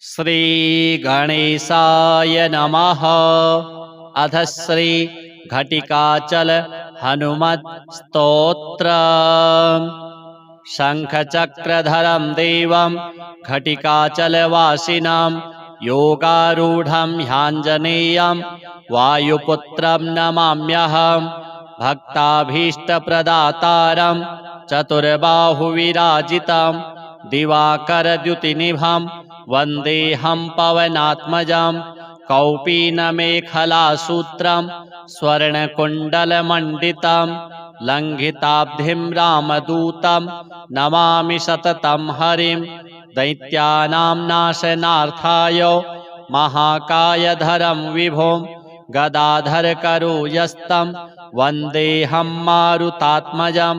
श्री गणेशाय नमः। अथ श्री घटिकाचल हनुमत् स्तोत्र। शंखचक्रधरं देवं घटिकाचलवासिनं योगारूढं ह्याञ्जनेयं वायुपुत्रं नमाम्यहम्। भक्ताभीष्टप्रदातारं चतुर्बाहुविराजितं दिवाकरद्युतिनिभं वन्देऽहं पवनात्मजं। कौपीनमेखलासूत्रं स्वर्णकुण्डलमण्डितं लङ्घिताब्धिं रामदूतं नमामि सततं हरिं। दैत्यानां नाशनार्थाय महाकायधरं विभुं गदाधरकरो-यस्तं वन्देऽहं मारुतात्मजं।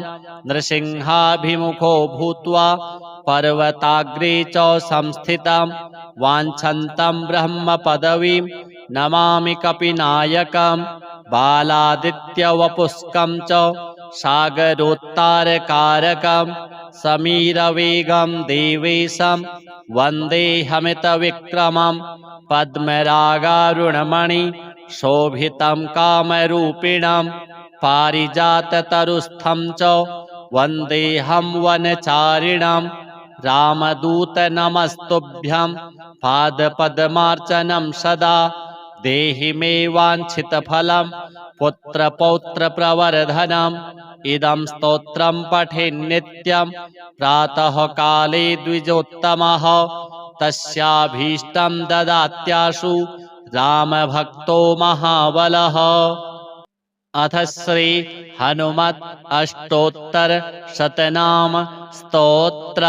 नृसिंहाभिमुखो भूत्वा पर्वताग्रे च संस्थितं वाञ्छन्तं ब्रह्मपदवीं नमामि कपिनायकं। बालादित्यवपुष्कं च सागरोत्तारकारकं समीरवेगं देवेशं वन्देऽहमितविक्रमं। पद्मरागारुणमणि शोभितं कामरूपिणं पारिजाततरुस्थं च वन्देऽहं वनचारिणं। रामदूत नमस्तुभ्यं पादपद्मार्चनं सदा देहि मे वाञ्छितफलं पुत्रपौत्रप्रवर्धनम्। इदं स्तोत्रं पठेन्नित्यं प्रातः काले द्विजोत्तमः तस्याभीष्टं ददात्याशु रामभक्तो महाबलः। अथ श्री हनुमत् अष्टोत्तर शतनाम स्तोत्र।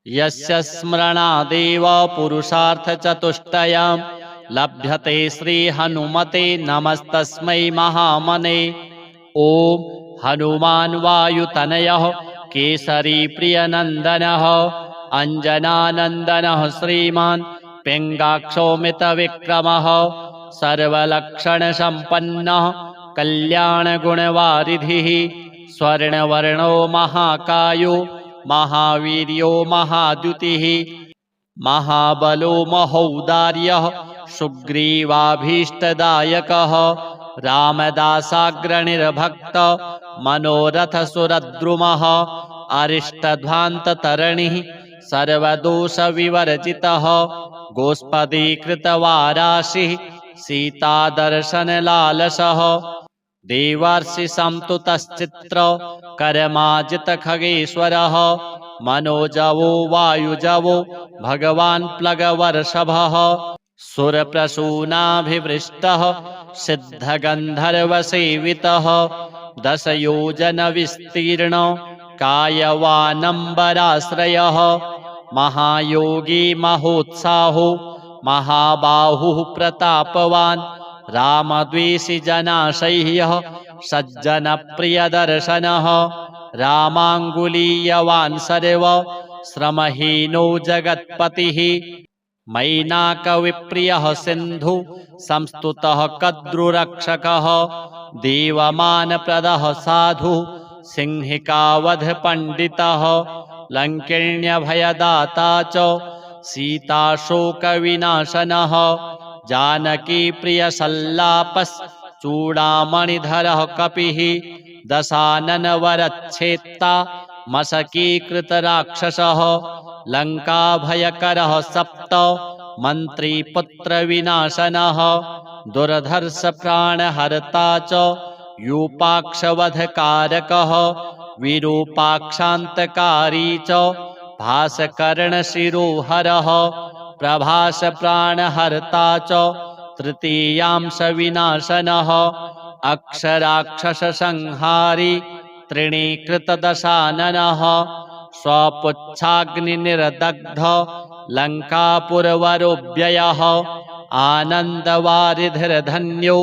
यस्य स्मरणादेव पुरुषार्थचतुष्टयं लभ्यते श्री हनुमते नमस्तस्मै महामने। ओम हनुमान् वायुतनयः केसरी प्रियनन्दनः अंजनानन्दनः श्रीमान् पिङ्गाक्षोमितविक्रमः सर्वलक्षणसम्पन्नः कल्याणगुणवारिधिः स्वर्णवर्णो महाकायो महावीर्यो महाद्युतिः महाबलो महौदार्यः सुग्रीवाभीष्टदायकः रामदासाग्रणिर्भक्त मनोरथसुरद्रुमः अरिष्टध्वान्ततरणिः सर्वदोषविवर्जितः गोष्पदीकृतवाराशिः सीतादर्शनलालसः देवर्षिसंस्तुतश्चित्र कर्माजितखगेश्वरः मनोजवो वायुजवो भगवान् प्लगवर्षभः सुरप्रसूनाभिवृष्टः सिद्धगन्धर्वसेवितः दशयोजनविस्तीर्णो कायवानम्बराश्रयः महायोगी महोत्साहो महाबाहुः प्रतापवान् रामद्वेषी जनाशय्यः सज्जनप्रियदर्शनः रामाङ्गुलीयवान् सर्व श्रमहीनो जगत्पतिः मैनाकविप्रियः सिन्धु संस्तुतः कद्रुरक्षकः देवमानप्रदः साधु सिंहिकावधपण्डितः लङ्किण्यभयदाता च सीताशोकविनाशनः जानकीप्रियसल्लापश्चूडामणिधरः कपिः दशाननवरच्छेत्ता मशकीकृतराक्षसः लङ्काभयकरः सप्त मन्त्रीपुत्रविनाशनः दुर्धर्षप्राणहर्ता च यूपाक्षवधकारकः विरूपाक्षान्तकारी च भासकर्णशिरोहरः प्रभासप्राणहर्ता च तृतीयांशविनाशनः अक्षराक्षससंहारी त्रिणीकृतदशाननः स्वपुच्छाग्निनिर्दग्ध लङ्कापुरवरोऽव्ययः आनन्दवारिधिर्धन्यो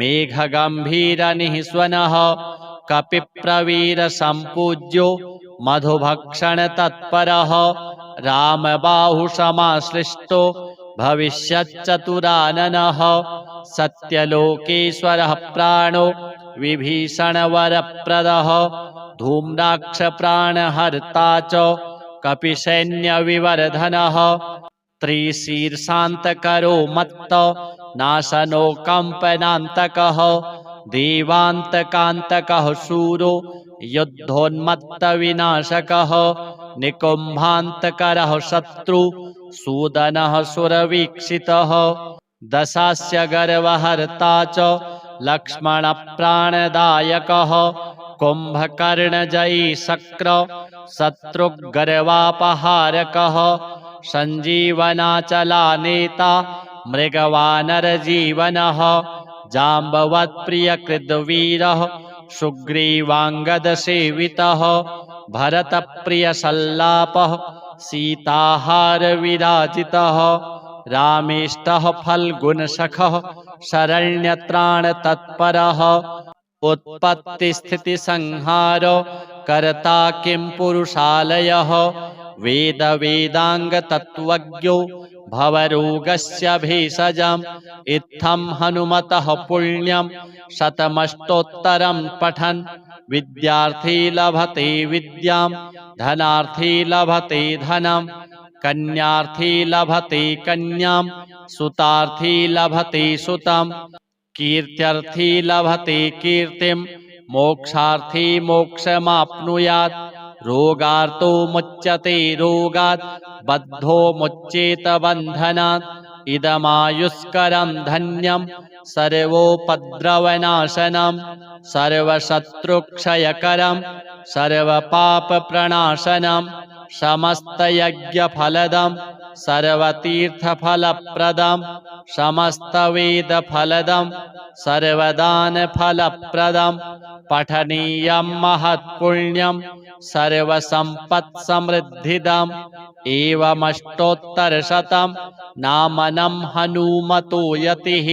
मेघगम्भीरनिःस्वनः कपिप्रवीरसम्पूज्यो मधुभक्षणतत्परः रामबाहुसमाश्लिष्टो भविष्यच्चतुराननः सत्यलोकेश्वरः प्राणो विभीषणवरप्रदः धूम्राक्षप्राणहर्ता च कपिसैन्यविवर्धनः त्रिशीर्षान्तकरो मत्त नाशनो कम्पनान्तकः देवान्तकान्तकः शूरो युद्धोन्मत्तविनाशकः निकुम्भान्तकरः शत्रु सूदनः सुरवीक्षितः दशास्य गर्वहर्ता च लक्ष्मणप्राणदायकः कुम्भकर्णजयी शक्र शत्रुगर्वापहारकः सञ्जीवनाचला नेता मृगवानरजीवनः जाम्बवत्प्रियकृद्वीरः सुग्रीवाङ्गदसेवितः भरतप्रियसल्लापः सीताहारविराजितः रामेष्टः फल्गुनसखः शरण्यत्राणतत्परः उत्पत्तिस्थितिसंहार कर्ता किं पुरुषालयः वेदाङ्गतत्त्वज्ञो भवरोगस्य भेषजम् इत्थं हनुमतः पुण्यं शतमष्टोत्तरं पठन् विद्यार्थी लभते विद्यां धनार्थी लभते धनं कन्यार्थी लभते कन्यां सुतार्थी लभते सुतं कीर्त्यर्थी लभते कीर्तिं मोक्षार्थी मोक्षमाप्नुयात् रोगार्तो मुच्यते रोगात् बद्धो मुच्येत बन्धनात् इदमायुष्करं धन्यं सर्वोपद्रवनाशनं सर्वशत्रुक्षयकरं सर्वपापप्रणाशनं समस्तयज्ञफलदं सर्वतीर्थफलप्रदं समस्तवेदफलदं सर्वदानफलप्रदं पठनीयं महत्पुण्यं सर्वसम्पत्समृद्धिदम् एवमष्टोत्तरशतं नामनं हनुमतो यतिः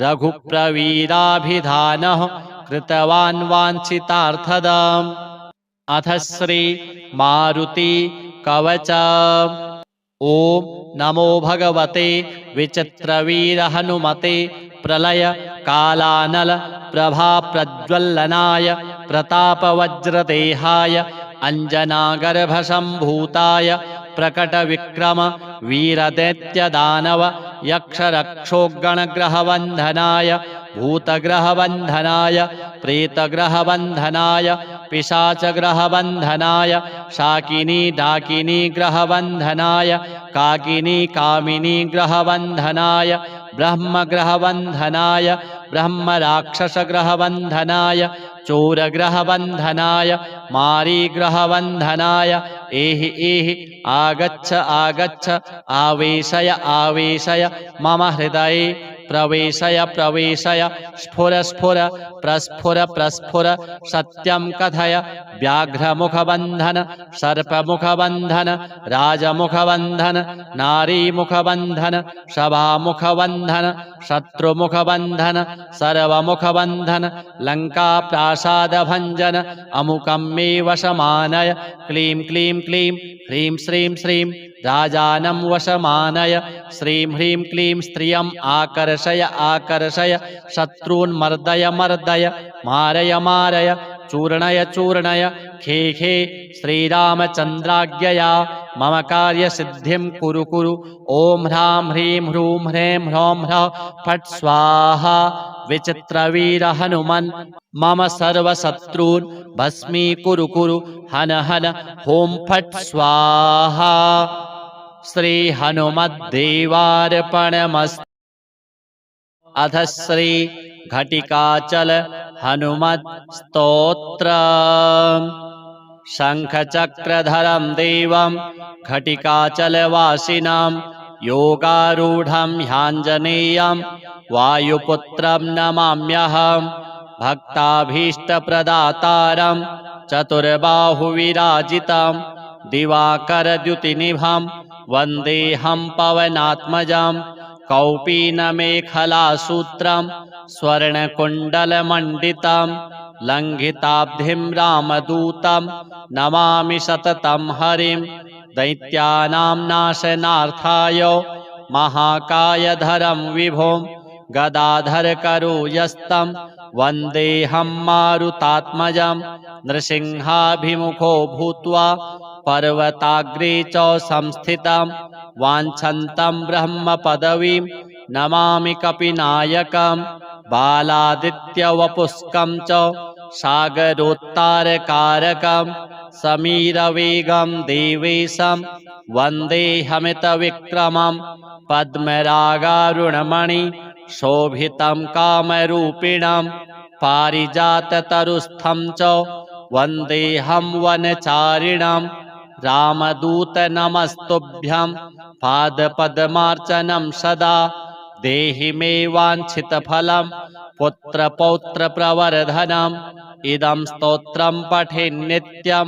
रघुप्रवीराभिधानः कृतवान् वाञ्छितार्थदम्। अथ श्री मारुति कवच। ओम नमो भगवते विचित्रवीर हनुमते प्रलय कालानल प्रभा प्रज्वलनाय प्रतापवज्रदेहाय अंजनागर्भसम्भूताय प्रकट विक्रम वीरदैत्यदानव यक्षरक्षोगणग्रहवन्धनाय भूतग्रहवन्धनाय प्रेतग्रहवन्धनाय पिशाचग्रहवन्धनाय शाकिनी डाकिनी ग्रहवन्धनाय काकिनी कामिनी ग्रहवन्धनाय ब्रह्मग्रहवन्धनाय ब्रह्मराक्षसग्रहवन्धनाय चोरग्रहवन्धनाय मारीग्रहवन्धनाय एहि एहि आगच्छ आगच्छ आवेशय आवेशय मम हृदये प्रवेशय प्रवेशय स्फुर स्फुर प्रस्फुर प्रस्फुर सत्यं कथय व्याघ्रमुखबन्धन सर्पमुखबन्धन राजमुखबन्धन नारीमुखबन्धन सभामुखबन्धन शत्रुमुखबन्धन सर्वमुखबन्धन लङ्काप्रासादभञ्जन अमुकं मे वशमानय क्लीं क्लीं क्लीं ह्रीं श्रीं श्रीं राजानं वशमानय श्रीं ह्रीं क्लीं स्त्रियम् आकर्षय आकर्षय शत्रून् मर्दय मर्दय मारय मारय चूर्णय चूर्णय खे खे श्रीरामचन्द्राज्ञया मम कार्यसिद्धिं कुरु कुरु ॐ ह्रां ह्रीं ह्रूं ह्रें ह्रौं ह्रः फट् स्वाहा विचित्रवीर हनुमन् मम सर्वशत्रून् भस्मीकुरु कुरु हन हन हों फट् स्वाहा। श्री हनुमद्देवार्पणमस्तु। अथ श्री घटिकाचल हनुमत् स्तोत्र। शङ्खचक्रधरं देवं घटिकाचलवासिनां योगारूढं ह्याञ्जनेयं वायुपुत्रं नमाम्यहं भक्ताभीष्टप्रदातारं चतुर्बाहुविराजितं दिवाकरद्युतिनिभं वन्देऽहं पवनात्मजं कौपीनमेखलासूत्रं स्वर्णकुण्डलमण्डितं लङ्घिताब्धिं रामदूतं नमामि सततं हरिं दैत्यानां नाशनार्थाय महाकायधरं विभुं गदाधरकरो यस्तं वन्देऽहं मारुतात्मजं नृसिंहाभिमुखो भूत्वा पर्वताग्रे च संस्थितं वाञ्छन्तं ब्रह्मपदवीं नमामि कपिनायकं बालादित्यवपुष्कं च सागरोत्तारकारकं समीरवेगं देवेशं वन्देऽहमितविक्रमं पद्मरागारुणमणि शोभितं कामरूपिणं पारिजाततरुस्थं च वन्देऽहं वनचारिणं रामदूत नमस्तुभ्यं पादपद्मार्चनं सदा देहि मे वाञ्छितफलं पुत्रपौत्रप्रवर्धनम् इदं स्तोत्रं पठेन्नित्यं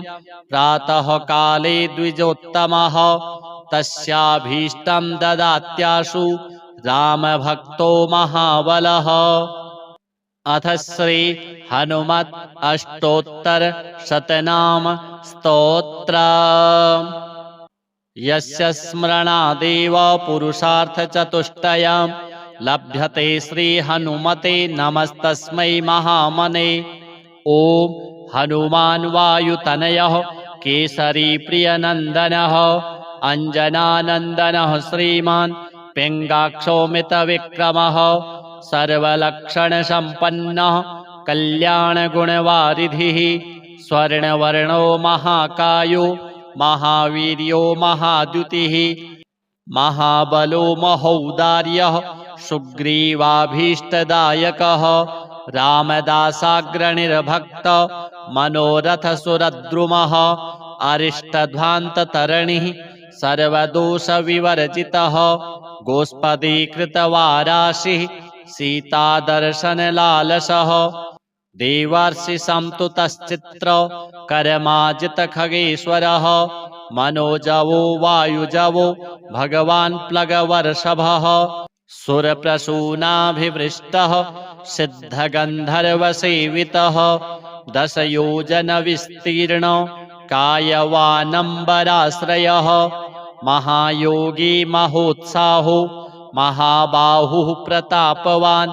प्रातः काले द्विजोत्तमः तस्याभीष्टं ददात्याशु रामभक्तो महाबलः। अथ श्री हनुमत् अष्टोत्तर शतनाम स्तोत्र। यस्य स्मरणादेव पुरुषार्थचतुष्टयं लभ्यते श्री हनुमते नमस्तस्मै महामने। ओम हनुमान वायुतनयः केसरी प्रियनन्दनः अंजनानन्दनः श्रीमान् पिङ्गाक्षोमितविक्रमः सर्वलक्षणसम्पन्नः कल्याणगुणवारिधिः स्वर्णवर्णो महाकायो महावीर्यो महाद्युतिः महाबलो महौदार्यः सुग्रीवाभीष्टदायकः रामदासाग्रनिर्भक्त मनोरथसुरद्रुमः अरिष्टध्वान्ततरणिः सर्वदोषविवर्जितः गोष्पदीकृतवाराशिः सीतादर्शनलालसः देवर्षिसंस्तुतश्चित्र कर्माजितखगेश्वरः मनोजवो वायुजवो भगवान् प्लगवर्षभः सुरप्रसूनाभिवृष्टः सिद्धगन्धर्वसेवितः दशयोजनविस्तीर्ण कायवानम्बराश्रयः महायोगी महोत्साहो महाबाहुः प्रतापवान्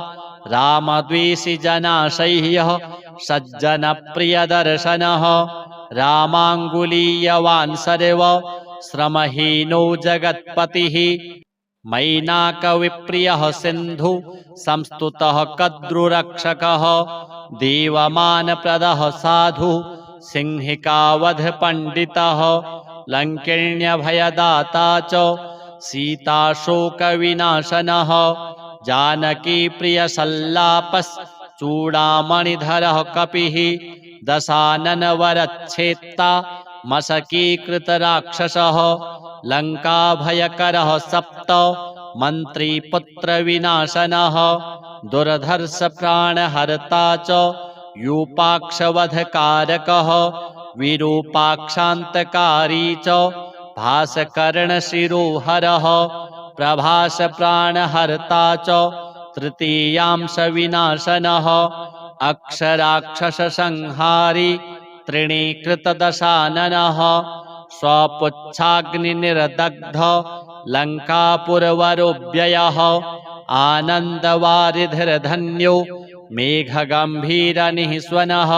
रामद्वेषी जनाशय्यः सज्जनप्रियदर्शनः रामाङ्गुलीयवान् सर्व श्रमहीनो जगत्पतिः मैनाकविप्रियः सिन्धु संस्तुतः कद्रुरक्षकः देवमानप्रदः साधु सिंहिकावधपण्डितः लङ्किण्यभयदाता च सीताशोकविनाशनः जानकीप्रियसल्लापश्चूडामणिधरः कपिः दशाननवरच्छेत्ता मशकीकृतराक्षसः लङ्काभयकरः सप्त मन्त्रीपुत्रविनाशनः दुर्धर्षप्राणहर्ता च यूपाक्षवधकारकः विरूपाक्षान्तकारी च भासकर्णशिरोहरः प्रभासप्राणहर्ता च तृतीयांशविनाशनः अक्षराक्षससंहारी तृणीकृतदशाननः स्वपुच्छाग्निनिर्दग्ध लङ्कापुरवरोऽव्ययः आनन्दवारिधिर्धन्यो मेघगम्भीरनिःस्वनः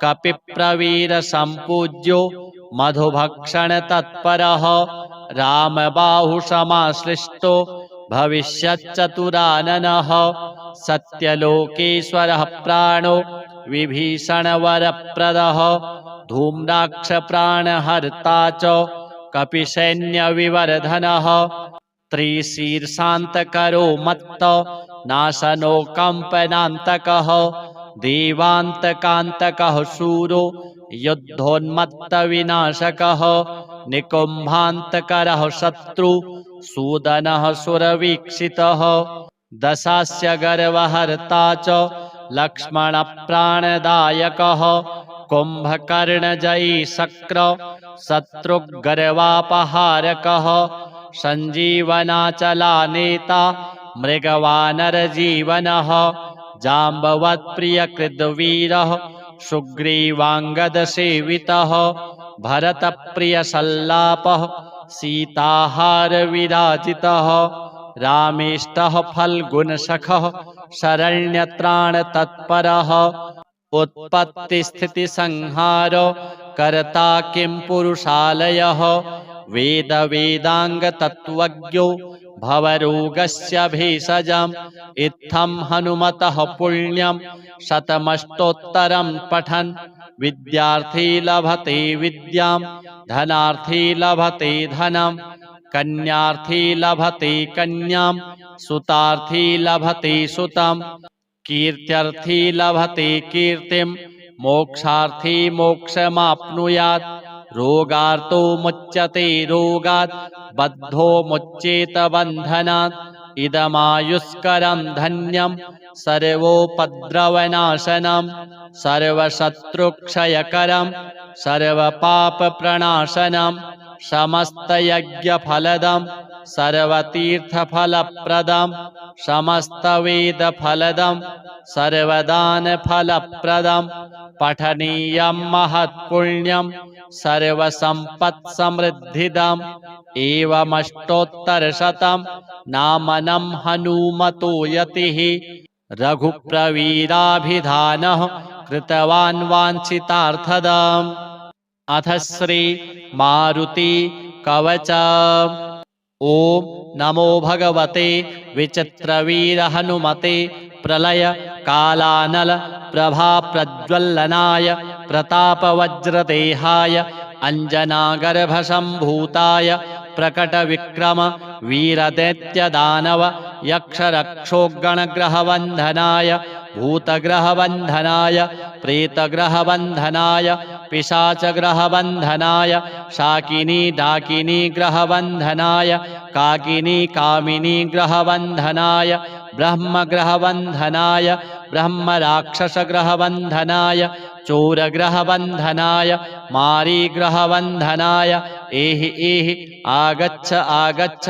कपिप्रवीरसम्पूज्यो मधुभक्षणतत्परः रामबाहुसमाश्लिष्टो भविष्यच्चतुराननः सत्यलोकेश्वरः प्राणो विभीषणवरप्रदः धूम्राक्षप्राणहर्ता च कपिसैन्यविवर्धनः त्रिशीर्षान्तकरो मत्त नाशनो कम्पनान्तकः देवान्तकान्तकः शूरो युद्धोन्मत्तविनाशकः निकुम्भान्तकरः शत्रु सूदनः सुरवीक्षितः दशास्य गर्वहर्ता च लक्ष्मणप्राणदायकः कुम्भकर्णजयी शक्र शत्रुगर्वापहारकः सञ्जीवनाचलानेता मृगवानरजीवनः जाम्बवत्प्रियकृद्वीरः सुग्रीवाङ्गदसेवितः भरतप्रियसल्लापः सीताहारविराजितः रामेष्टः फल्गुनशखः शरण्यत्राणतत्परः उत्पत्तिस्थितिसंहारो कर्ता किं पुरुषालयः वेदाङ्गतत्त्वज्ञो भवरोगस्य भेषजम् इत्थं हनुमतः पुण्यं शतमष्टोत्तरं पठन् विद्यार्थी लभते विद्यां धनार्थी लभते धनं कन्यार्थी लभते कन्यां सुतार्थी लभते सुतं कीर्त्यर्थी लभते कीर्तिं मोक्षार्थी मोक्षमाप्नुयात् रोगार्तो मुच्यते रोगात् बद्धो मुच्येत बन्धनात् इदमायुष्करं धन्यं सर्वोपद्रवनाशनं सर्वशत्रुक्षयकरं सर्वपापप्रणाशनं समस्तयज्ञफलदं सर्वतीर्थफलप्रदं समस्तवेदफलदं सर्वदानफलप्रदं पठनीयं महत्पुण्यं सर्वसम्पत्समृद्धिदम् एवमष्टोत्तरशतं नामनं हनुमतो यतिः रघुप्रवीराभिधानः कृतवान् वाञ्छितार्थदम् अथ श्री मारुति कवच ओम नमो भगवते विचित्रवीर हनुमते प्रलय कालानल प्रभा प्रज्वलनाय प्रतापवज्रदेहाय अंजनागर्भसम्भूताय प्रकट विक्रम वीरदैत्यदानव यक्षरक्षोगणग्रहवन्धनाय भूतग्रहवन्धनाय प्रेतग्रहवन्धनाय पिशाचग्रहवन्धनाय शाकिनी डाकिनी ग्रहवन्धनाय काकिनी कामिनी ग्रहवन्धनाय ब्रह्मग्रहवन्धनाय ब्रह्मराक्षसग्रहवन्धनाय चोरग्रहवन्धनाय मारीग्रहवन्धनाय एहि एहि आगच्छ आगच्छ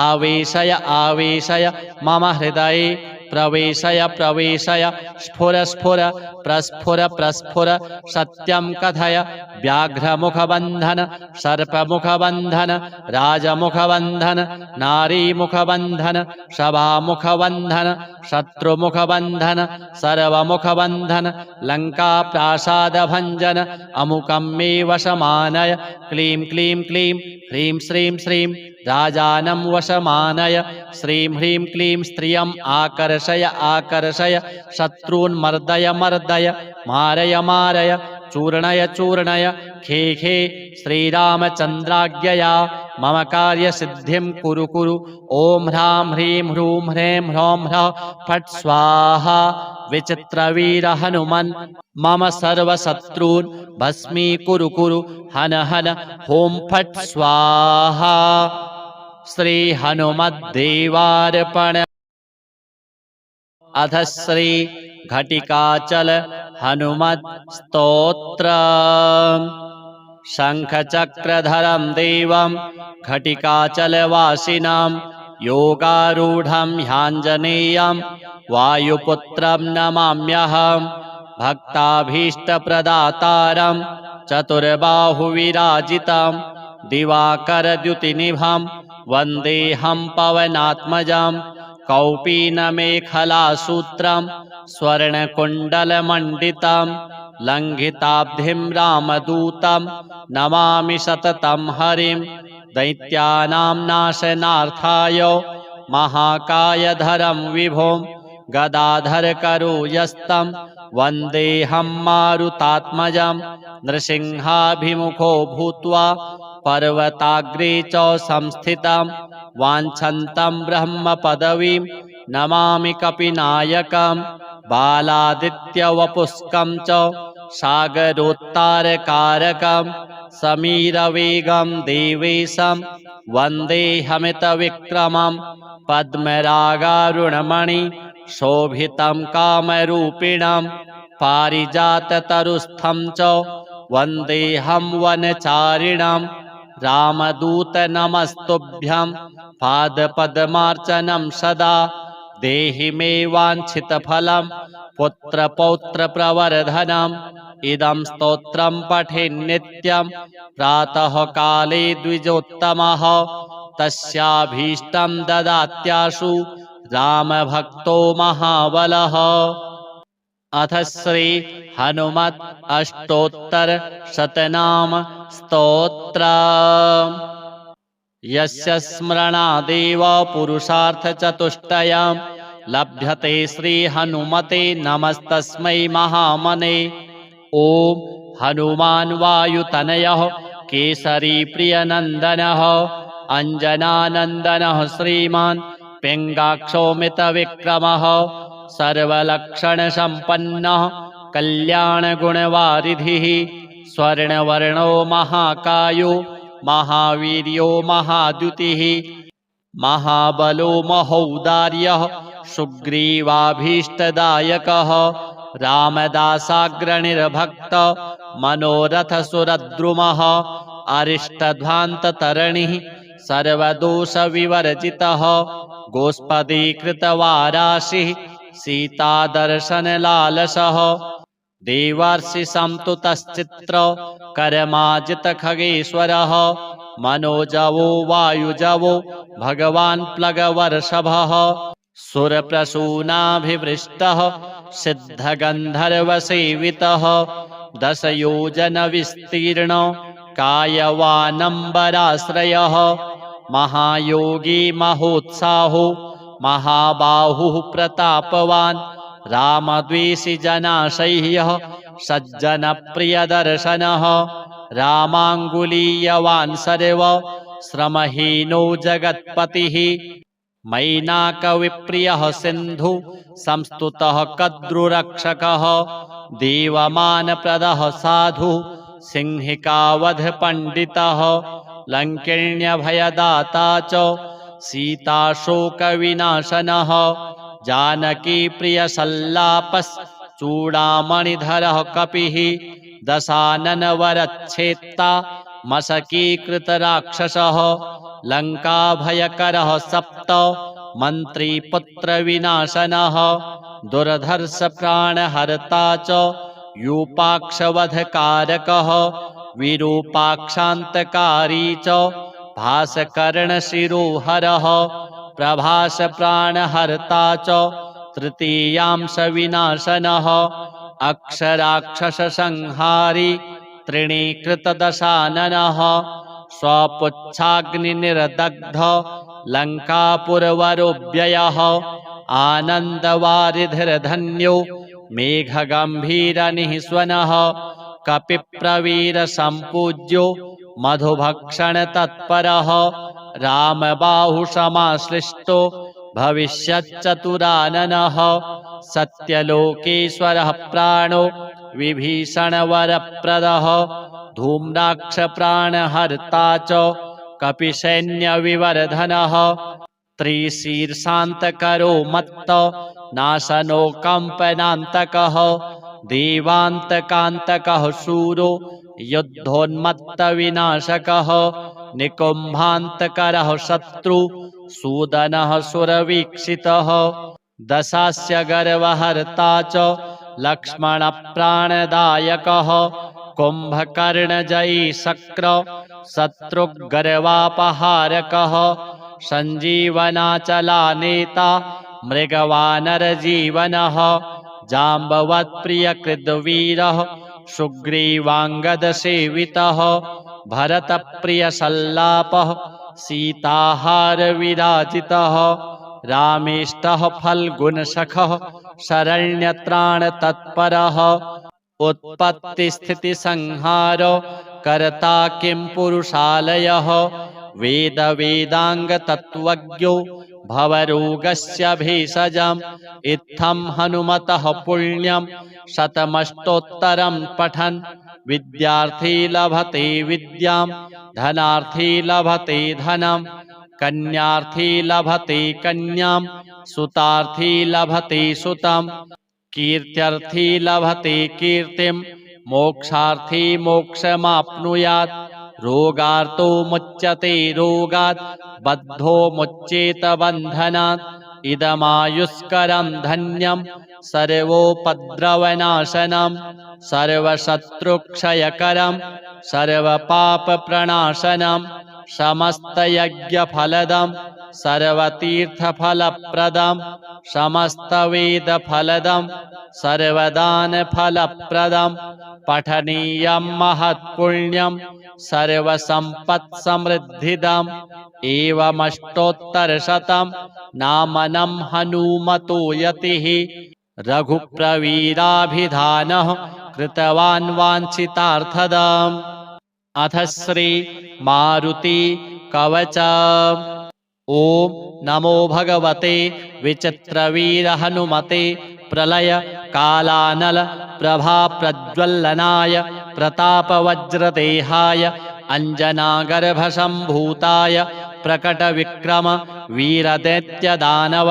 आवेशय आवेशय मम हृदये प्रवेशय प्रवेशय स्फुर स्फुर प्रस्फुर प्रस्फुर सत्यं कथय व्याघ्रमुखबन्धन सर्पमुखबन्धन राजमुखबन्धन नारीमुखबन्धन सभामुखबन्धन शत्रुमुखबन्धन सर्वमुखबन्धन लङ्काप्रासादभञ्जन अमुकं मे वशमानय क्लीं क्लीं क्लीं ह्रीं श्रीं श्रीं राजानं वशमानय श्रीं ह्रीं क्लीं स्त्रियम् आकर्षय आकर्षय शत्रून् मर्दय मर्दय मारय मारय चूर्णय चूर्णय खे खे श्रीरामचन्द्राज्ञया मम कार्यसिद्धिं कुरु कुरु ॐ ह्रां ह्रीं ह्रूं ह्रैं ह्रौं ह्रः फट् स्वाहा विचित्रवीर हनुमन् मम सर्वशत्रून् भस्मीकुरु कुरु हन हन ॐ फट् स्वाहा श्री हनुमद्देवार्पण अथ श्री घटिकाचल हनुमत् स्तोत्र शंखचक्रधरं देवं घटिकाचलवासिनां योगारूढं ह्याञ्जनेयं वायुपुत्रं नमाम्यहं भक्ताभीष्टप्रदातारं चतुर्बाहुविराजितं दिवाकरद्युतिनिभं वन्देऽहं पवनात्मजं कौपीनमेखलासूत्रं स्वर्णकुण्डलमण्डितं लङ्घिताब्धिं रामदूतं नमामि सततं हरिं दैत्यानां नाशनार्थाय महाकायधरं विभुं गदाधरकरो यस्तं वन्देऽहं मारुतात्मजं नृसिंहाभिमुखो भूत्वा पर्वताग्रे च संस्थितं वाञ्छन्तं ब्रह्मपदवीं नमामि कपिनायकं बालादित्यवपुष्कं च सागरोत्तारकारकं समीरवेगं देवेशं वन्देऽहमितविक्रमं पद्मरागारुणमणि शोभितं कामरूपिणं पारिजाततरुस्थं च वन्देऽहं वनचारिणं रामदूत नमस्तुभ्यं पादपद्मार्चनं सदा देहि मे वाञ्छितफलं पुत्रपौत्रप्रवर्धनम् इदं स्तोत्रं पठेन्नित्यं प्रातः काले द्विजोत्तमः तस्याभीष्टं ददात्याशु रामभक्तो महाबलः। अथ श्री हनुमत अष्टोत्तर शतनाम स्तोत्र। यस्य स्मरणादेव पुरुषार्थचतुष्टयं लभ्यते श्री हनुमते नमस्तस्मै महामने। ओम हनुमान वायुतनयः केसरी प्रियनन्दनः अंजनानन्दनः श्रीमान् पिङ्गाक्षोमितविक्रमः सर्वलक्षणसम्पन्नः कल्याणगुणवारिधिः स्वर्णवर्णो महाकायो महावीर्यो महाद्युतिः महाबलो महोदार्यः सुग्रीवाभीष्टदायकः रामदासाग्रनिर्भक्त मनोरथसुरद्रुमः अरिष्टध्वान्ततरणिः सर्वदोषविवर्जितः गोष्पदीकृतवाराशिः सीतादर्शनलालसः देवर्षिसंस्तुतश्चित्र कर्माजितखगेश्वरः मनोजवो वायुजवो भगवान् प्लगवर्षभः सुरप्रसूनाभिवृष्टः सिद्धगन्धर्वसेवितः दशयोजनविस्तीर्ण कायवानम्बराश्रयः महायोगी महोत्साहो महाबाहुः प्रतापवान् रामद्वेषी जनाशय्यः सज्जनप्रियदर्शनः रामाङ्गुलीयवान् सर्व श्रमहीनो जगत्पतिः मैनाकविप्रियः सिन्धु संस्तुतः कद्रुरक्षकः देवमानप्रदः साधु सिंहिकावधपण्डितः लङ्किण्यभयदाता च सीताशोकविनाशनः जानकीप्रियसल्लापश्चूडामणिधरः कपिः दशाननवरच्छेत्ता मशकीकृतराक्षसः लङ्काभयकरः सप्त मन्त्रीपुत्रविनाशनः दुर्धर्षप्राणहर्ता च यूपाक्षवधकारकः विरूपाक्षान्तकारी च भासकर्णशिरोहरः प्रभासप्राणहर्ता च तृतीयांशविनाशनः अक्षराक्षससंहारी त्रिणीकृतदशाननः स्वपुच्छाग्निनिर्दग्ध लङ्कापुरवरोऽव्ययः आनन्दवारिधिर्धन्यो मेघगम्भीरनिःस्वनः कपिप्रवीरसम्पूज्यो मधुभक्षणतत्परः रामबाहुसमाश्लिष्टो भविष्यच्चतुराननः सत्यलोकेश्वरः प्राणो विभीषणवरप्रदः धूम्राक्षप्राणहर्ता च कपिसैन्यविवर्धनः त्रिशीर्षान्तकरो मत्त नाशनो कम्पनान्तकः देवान्तकान्तकः शूरो युद्धोन्मत्तविनाशकः निकुम्भान्तकरः शत्रु सूदनः सुरवीक्षितः दशास्य गर्वहर्ता च लक्ष्मणप्राणदायकः कुम्भकर्णजयी शक्र शत्रुगर्वापहारकः सञ्जीवनाचलानेता मृगवानरजीवनः जाम्बवत्प्रियकृद्वीरः सुग्रीवाङ्गदसेवितः भरतप्रियसल्लापः सीताहारविराजितः रामेष्टः फल्गुनसखः शरण्यत्राणतत्परः उत्पत्तिस्थितिसंहार कर्ता किं पुरुषालयः वेदवेदाङ्गतत्त्वज्ञो भवरोगस्य भेषजम् इत्थं हनुमतः पुण्यं शतमष्टोत्तरं पठन् विद्यार्थी लभते विद्यां धनार्थी लभते धनं कन्यार्थी लभते कन्यां सुतार्थी लभते सुतं कीर्त्यर्थी लभते कीर्तिं मोक्षार्थी मोक्षमाप्नुयात् रोगार्तो मुच्यते रोगात् बद्धो मुच्येत बन्धनात् इदमायुष्करं धन्यं सर्वोपद्रवनाशनं सर्वशत्रुक्षयकरं सर्वपापप्रणाशनं समस्तयज्ञफलदं सर्वतीर्थफलप्रदं समस्तवेदफलदं सर्वदानफलप्रदं पठनीयं महत्पुण्यं सर्वसम्पत्समृद्धिदम् एवमष्टोत्तरशतं नामनं हनुमतो यतिः रघुप्रवीराभिधानः कृतवान् वाञ्छितार्थदम्। अथ श्री मारुति कवच। ओम नमो भगवते विचित्रवीर हनुमते प्रलय कालानल प्रभा प्रज्वलनाय प्रतापवज्रदेहाय अंजनागर्भसम्भूताय प्रकट विक्रम वीरदैत्यदानव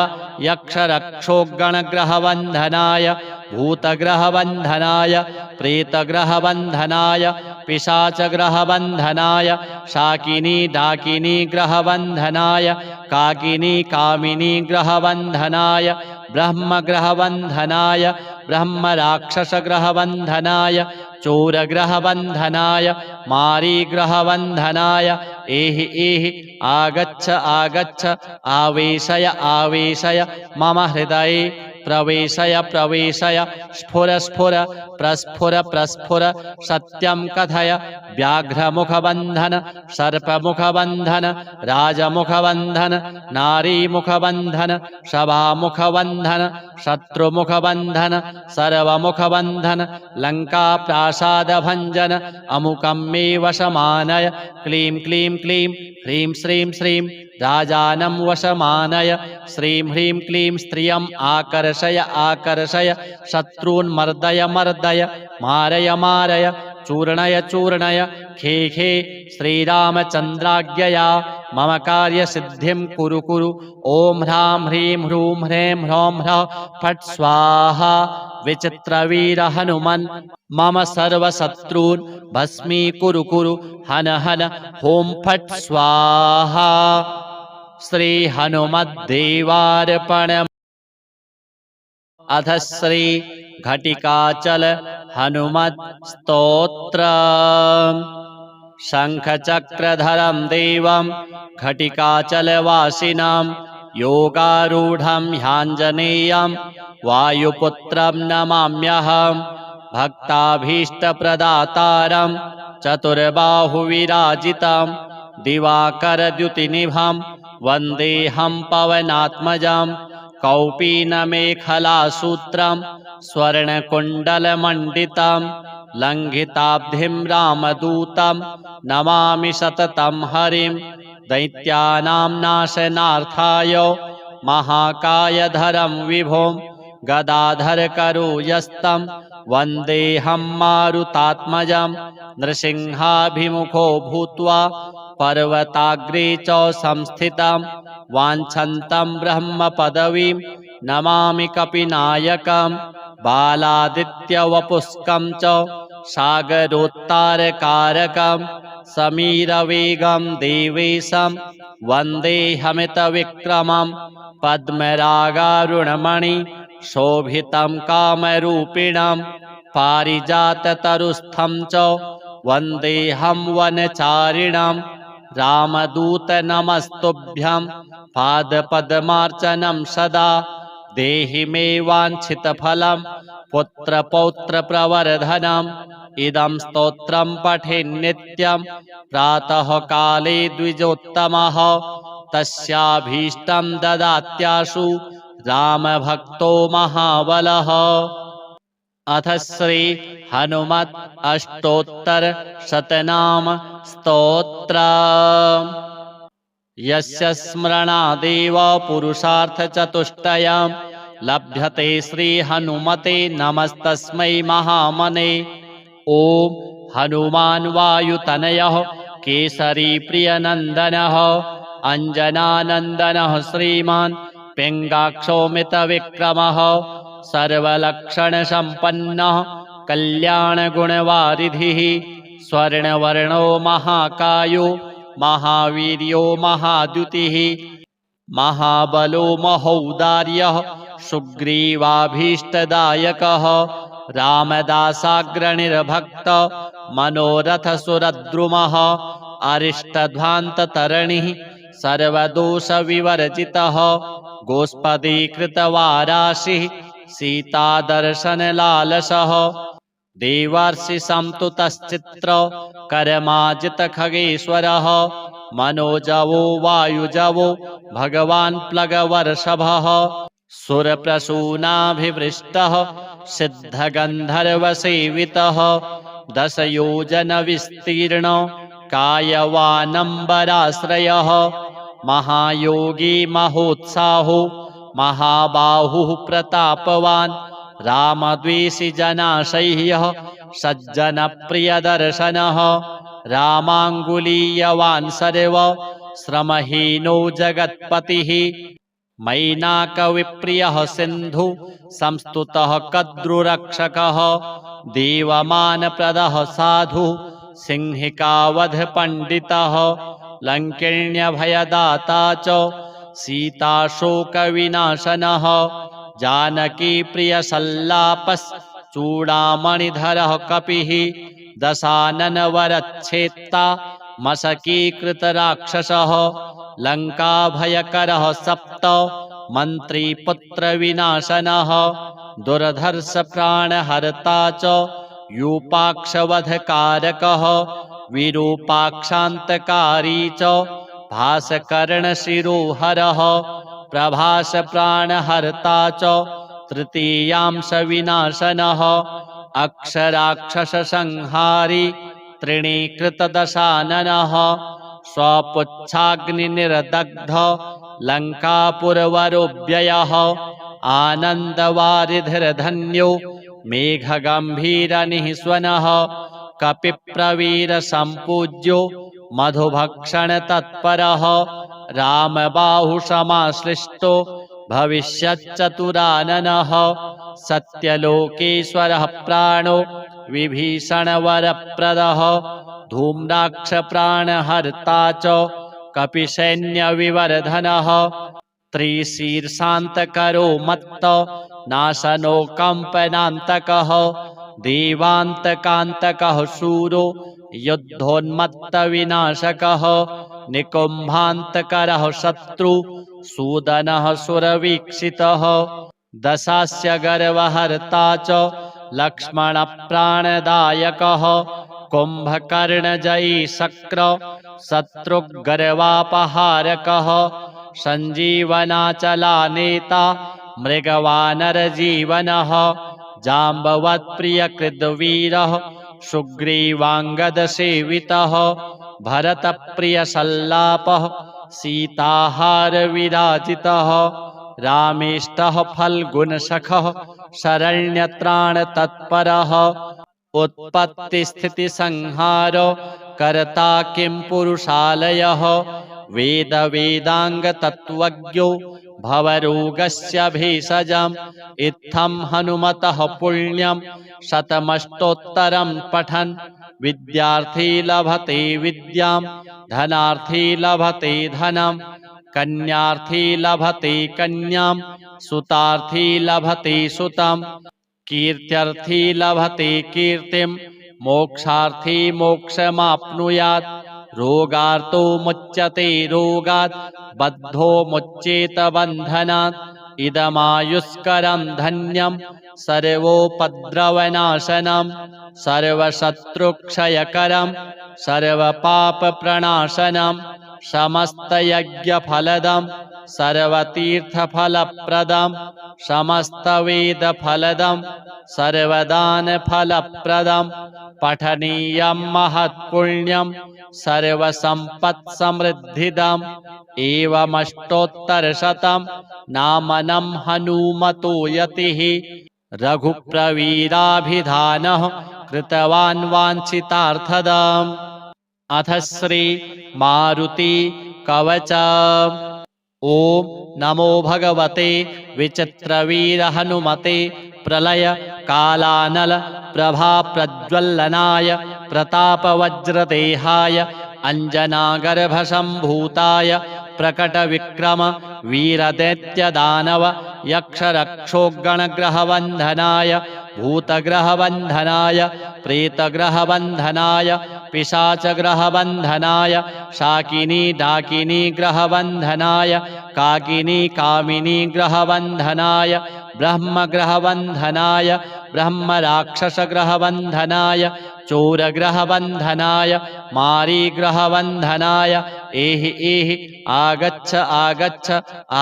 यक्षरक्षोगणग्रहवन्धनाय भूतग्रहवन्धनाय प्रेतग्रहवन्धनाय पिशाचग्रहवन्धनाय शाकिनी डाकिनी ग्रहवन्धनाय काकिनी कामिनी ग्रहवन्धनाय ब्रह्मग्रहवन्धनाय ब्रह्मराक्षसग्रहवन्धनाय चोरग्रहवन्धनाय मारीग्रहवन्धनाय एहि एहि आगच्छ आगच्छ आवेशय आवेशय मम हृदये प्रवेशय प्रवेशय स्फुर स्फुर प्रस्फुर प्रस्फुर सत्यं कथय व्याघ्रमुखबन्धन सर्पमुखबन्धन राजमुखबन्धन नारीमुखबन्धन सभामुखबन्धन शत्रुमुखबन्धन सर्वमुखबन्धन लङ्काप्रासादभञ्जन अमुकं मे वशमानय क्लीं क्लीं क्लीं ह्रीं श्रीं श्रीं राजानं वशमानय श्रीं ह्रीं क्लीं स्त्रियम् आकर्षय आकर्षय शत्रून् मर्दय मर्दय मारय मारय चूर्णय चूर्णय खे खे श्रीरामचन्द्राज्ञया मम कार्यसिद्धिं कुरु कुरु। ॐ ह्रां ह्रीं ह्रूं ह्रैं ह्रौं ह्रः फट् स्वाहा। विचित्रवीर हनुमन् मम सर्वशत्रून् भस्मीकुरु कुरु हन हन हों फट् स्वाहा। श्री हनुमद्देवार्पणम्। अथ श्री घटिकाचल हनुमत् स्तोत्र। शङ्खचक्रधरं देवं घटिकाचलवासिनं योगारूढं ह्याञ्जनेयं वायुपुत्रं नमाम्यहं भक्ताभीष्टप्रदातारं चतुर्बाहुविराजितं दिवाकरद्युतिनिभं वन्देऽहं पवनात्मजं कौपीनमेखलासूत्रं स्वर्णकुण्डलमण्डितं लङ्घिताब्धिं रामदूतं नमामि सततं हरिं दैत्यानां नाशनार्थाय महाकायधरं विभुं गदाधरकरोयस्तं वन्देऽहं मारुतात्मजं नृसिंहाभिमुखो भूत्वा पर्वताग्रे च संस्थितं वाञ्छन्तं ब्रह्मपदवीं नमामि कपिनायकं बालादित्यवपुष्कं च सागरोत्तारकारकं समीरवेगं देवेशं वन्देऽहमितविक्रमं पद्मरागारुणमणि शोभितं कामरूपिणं पारिजाततरुस्थं च वन्देऽहं वनचारिणं रामदूतनमस्तुभ्यं पादपद्मार्चनं सदा देहि मे वाञ्छितफलं पुत्रपौत्रप्रवर्धनम् इदं स्तोत्रं पठेन्नित्यं प्रातःकाले द्विजोत्तमः तस्याभीष्टं ददात्याशु रामभक्तो महाबलः। अथ श्री हनुमत् अष्टोत्तर शतनाम स्तोत्र। यस्य स्मरणादेव पुरुषार्थचतुष्टयं लभ्यते श्री हनुमते नमस्तस्मै महामने। ओम हनुमान वायुतनयः केसरी प्रियनन्दनः अंजनानन्दनः श्रीमान् पिङ्गाक्षोमितविक्रमः सर्वलक्षणसम्पन्नः कल्याणगुणवारिधिः स्वर्णवर्णो महाकायो महावीर्यो महाद्युतिः महाबलो महौदार्यः सुग्रीवाभीष्टदायकः रामदासाग्रनिर्भक्त मनोरथसुरद्रुमः अरिष्टध्वान्ततरणिः सर्वदोषविवर्जितः गोष्पदीकृतवाराशिः सीतादर्शनलालसः देवर्षिसंस्तुतश्चित्र कर्माजितखगेश्वरः मनोजवो वायुजवो भगवान् प्लगवर्षभः सुरप्रसूनाभिवृष्टः सिद्धगन्धर्वसेवितः दशयोजनविस्तीर्ण कायवानम्बराश्रयः महायोगी महोत्साहो महाबाहुः प्रतापवान् रामद्वेषी जनाशय्यः सज्जनप्रियदर्शनः रामाङ्गुलीयवान् सर्व श्रमहीनो जगत्पतिः मैनाकविप्रियः सिन्धु संस्तुतः कद्रुरक्षकः देवमानप्रदः साधु सिंहिकावधपण्डितः लङ्किण्यभयदाता च सीताशोकविनाशनः जानकीप्रियसल्लापश्चूडामणिधरः कपिः दशाननवरच्छेत्ता मशकीकृतराक्षसः लङ्काभयकरः सप्त मन्त्रीपुत्रविनाशनः दुर्धर्षप्राणहर्ता च यूपाक्षवधकारकः विरूपाक्षान्तकारी च भासकर्णशिरोहरः प्रभासप्राणहर्ता च तृतीयांशविनाशनः अक्षराक्षससंहारी त्रिणीकृतदशाननः स्वपुच्छाग्निनिर्दग्ध लङ्कापुरवरोऽव्ययः आनन्दवारिधिर्धन्यो मेघगम्भीरनिःस्वनः कपिप्रवीरसम्पूज्यो मधुभक्षणतत्परः रामबाहुसमाश्लिष्टो भविष्यच्चतुराननः सत्यलोकेश्वरः प्राणो विभीषणवरप्रदः धूम्राक्षप्राणहर्ता च कपिसैन्यविवर्धनः त्रिशीर्षान्तकरो मत्त नाशनो कम्पनान्तकः देवान्तकान्तकः शूरो युद्धोन्मत्तविनाशकः निकुम्भान्तकरः शत्रु सूदनः सुरवीक्षितः दशास्य गर्वहर्ता च लक्ष्मणप्राणदायकः कुम्भकर्णजयी शक्र शत्रुगर्वापहारकः सञ्जीवनाचलानेता मृगवानरजीवनः जाम्बवत्प्रियकृद्वीरः सुग्रीवाङ्गदसेवितः भरतप्रियसल्लापः सीताहारविराजितः रामेष्टः फल्गुनसखः शरण्यत्राणतत्परः उत्पत्तिस्थितिसंहार कर्ता किं पुरुषालयः वेदाङ्गतत्त्वज्ञो भवरोगस्य भेषजम् इत्थं हनुमतः पुण्यं शतमष्टोत्तरं पठन् विद्यार्थी लभते विद्यां धनार्थी लभते धनं कन्यार्थी लभते कन्यां सुतार्थी लभते सुतं कीर्त्यर्थी लभते कीर्तिं मोक्षार्थी मोक्षमाप्नुयात् रोगार्तो मुच्यते रोगात् बद्धो मुच्येत बन्धनात् इदमायुष्करं धन्यं सर्वोपद्रवनाशनं सर्वशत्रुक्षयकरं सर्वपापप्रणाशनं समस्तयज्ञफलदं सर्वतीर्थफलप्रदं समस्तवेदफलदं सर्वदानफलप्रदं पठनीयं महत्पुण्यं सर्वसम्पत्समृद्धिदम् एवमष्टोत्तरशतं नामनं हनुमतो यतिः रघुप्रवीराभिधानः कृतवान् वाञ्छितार्थदम्। अथ श्री मारुति कवच। ओम नमो भगवते विचित्रवीर हनुमते प्रलय कालानल प्रभा प्रज्वलनाय प्रतापवज्रदेहाय अंजनागर्भसम्भूताय प्रकट विक्रम वीरदैत्यदानव यक्षरक्षोगणग्रहवन्धनाय भूतग्रहवन्धनाय प्रेतग्रहवन्धनाय पिशाचग्रहबन्धनाय शाकिनी डाकिनी ग्रहबन्धनाय काकिनी कामिनी ग्रहबन्धनाय ब्रह्मग्रहबन्धनाय ब्रह्मराक्षसग्रहबन्धनाय चोरग्रहबन्धनाय मारीग्रहबन्धनाय एहि एहि आगच्छ आगच्छ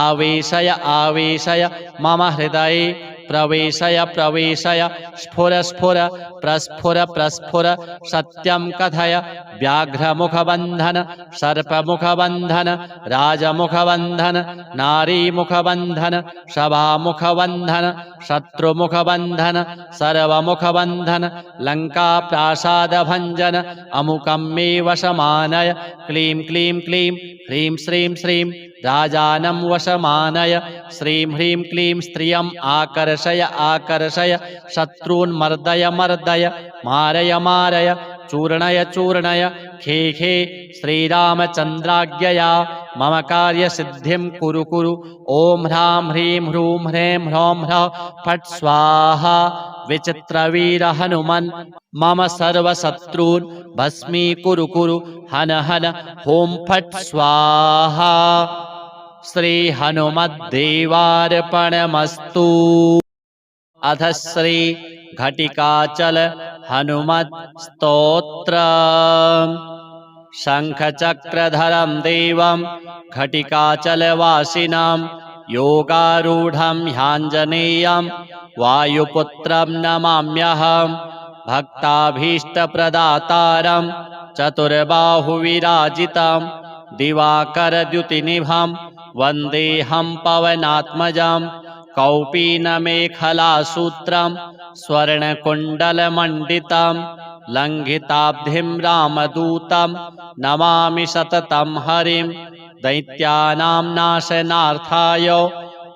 आवेशय आवेशय मम हृदये प्रवेशय प्रवेशय स्फुर स्फुर प्रस्फुर प्रस्फुर सत्यं कथय व्याघ्रमुखबन्धन सर्पमुखबन्धन राजमुखबन्धन नारीमुखबन्धन सभामुखबन्धन शत्रुमुखबन्धन सर्वमुखबन्धन लङ्काप्रासादभञ्जन अमुकं मे वशमानय क्लीं क्लीं क्लीं ह्रीं श्रीं श्रीं राजानं वशमानय श्रीं ह्रीं क्लीं स्त्रियम् आकर्षय आकर्षय शत्रून् मर्दय मर्दय मारय मारय चूर्णय चूर्णय खे खे श्रीरामचन्द्राज्ञया मम कार्यसिद्धिं कुरु कुरु ॐ ह्रां ह्रीं ह्रूं ह्रें ह्रौं ह्रः फट् स्वाहा विचित्रवीर हनुमन् मम सर्वशत्रून् भस्मीकुरु कुरु हन हन ॐ फट् स्वाहा श्री हनुमद्देवार्पणमस्तु। अथ श्री घटिकाचल हनुमत् स्तोत्र। शङ्खचक्रधरं देवं घटिकाचलवासिनं योगारूढं ह्याञ्जनेयं वायुपुत्रं नमाम्यहं भक्ताभीष्टप्रदातारं चतुर्बाहुविराजितं दिवाकरद्युतिनिभं वन्देऽहं पवनात्मजं कौपीनमेखलासूत्रं स्वर्णकुण्डलमण्डितं लङ्घिताब्धिं रामदूतं नमामि सततं हरिं दैत्यानां नाशनार्थाय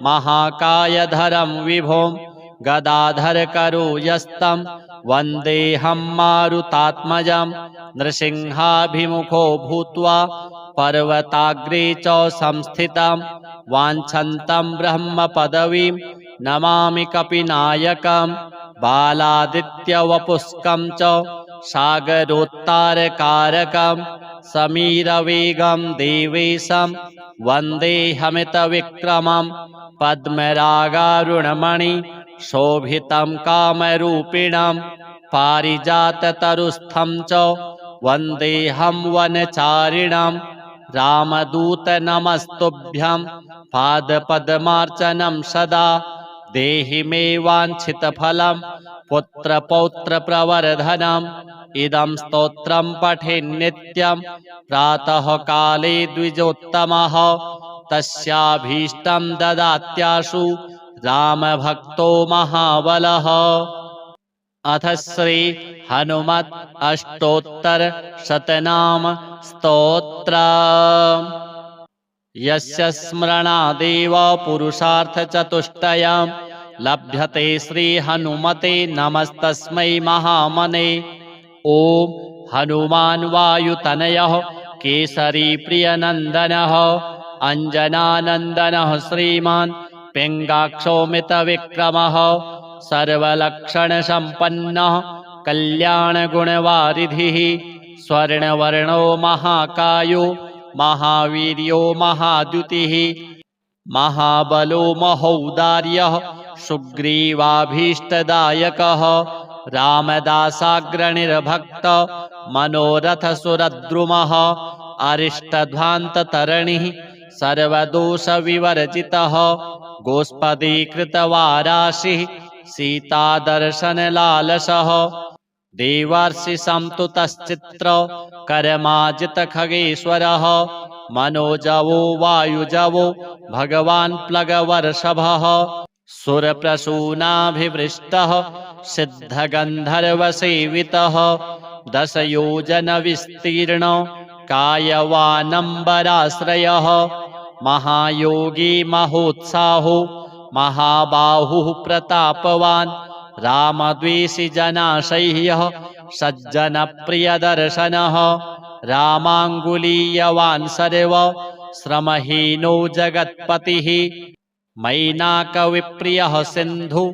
महाकायधरं विभुं गदाधरकरो-यस्तं वन्देऽहं मारुतात्मजं नृसिंहाभिमुखो भूत्वा पर्वताग्रे च संस्थितं वाञ्छन्तं ब्रह्मपदवीं नमामि कपिनायकं बालादित्यवपुष्कं च सागरोत्तारकारकं समीरवेगं देवेशं वन्देऽहमितविक्रमं पद्मरागारुणमणि शोभितं कामरूपिणं पारिजाततरुस्थं च वन्देऽहं वनचारिणं रामदूत नमस्तुभ्यं पादपद्मार्चनं सदा देहि मे वाञ्छितफलं पुत्रपौत्रप्रवर्धनम् इदं स्तोत्रं पठेन्नित्यं प्रातःकाले द्विजोत्तमः तस्याभीष्टं ददात्याशु रामभक्तो महाबलः। अथ श्री हनुमत् अष्टोत्तर शतनाम स्तोत्र। यस्य स्मरणादेव पुरुषार्थचतुष्टयं लभ्यते श्री हनुमते नमस्तस्मै महामने। ॐ हनुमान् वायुतनयः केसरी प्रियनन्दनः अञ्जनानन्दनः श्रीमान् पिङ्गाक्षोमितविक्रमः सर्वलक्षणसम्पन्नः कल्याणगुणवारिधिः स्वर्णवर्णो महाकायो महावीर्यो महाद्युतिः महाबलो महौदार्यः सुग्रीवाभीष्टदायकः रामदासाग्रणिर्भक्त मनोरथसुरद्रुमः अरिष्टध्वान्ततरणिः सर्वदोषविवर्जितः गोष्पदीकृतवाराशिः सीतादर्शनलालसः देवर्षिसंस्तुतश्चित्र कर्माजितखगेश्वरः मनोजवो वायुजवो भगवान् प्लगवर्षभः सुरप्रसूनाभिवृष्टः सिद्धगन्धर्वसेवितः दशयोजनविस्तीर्णो कायवानम्बराश्रयः महायोगी महोत्साहो महाबाहुः प्रतापवान् रामद्वेषी जनाशय्यः सज्जनप्रियदर्शनः रामाङ्गुलीयवान् सर्व श्रमहीनो जगत्पतिः मैनाकविप्रियः सिन्धु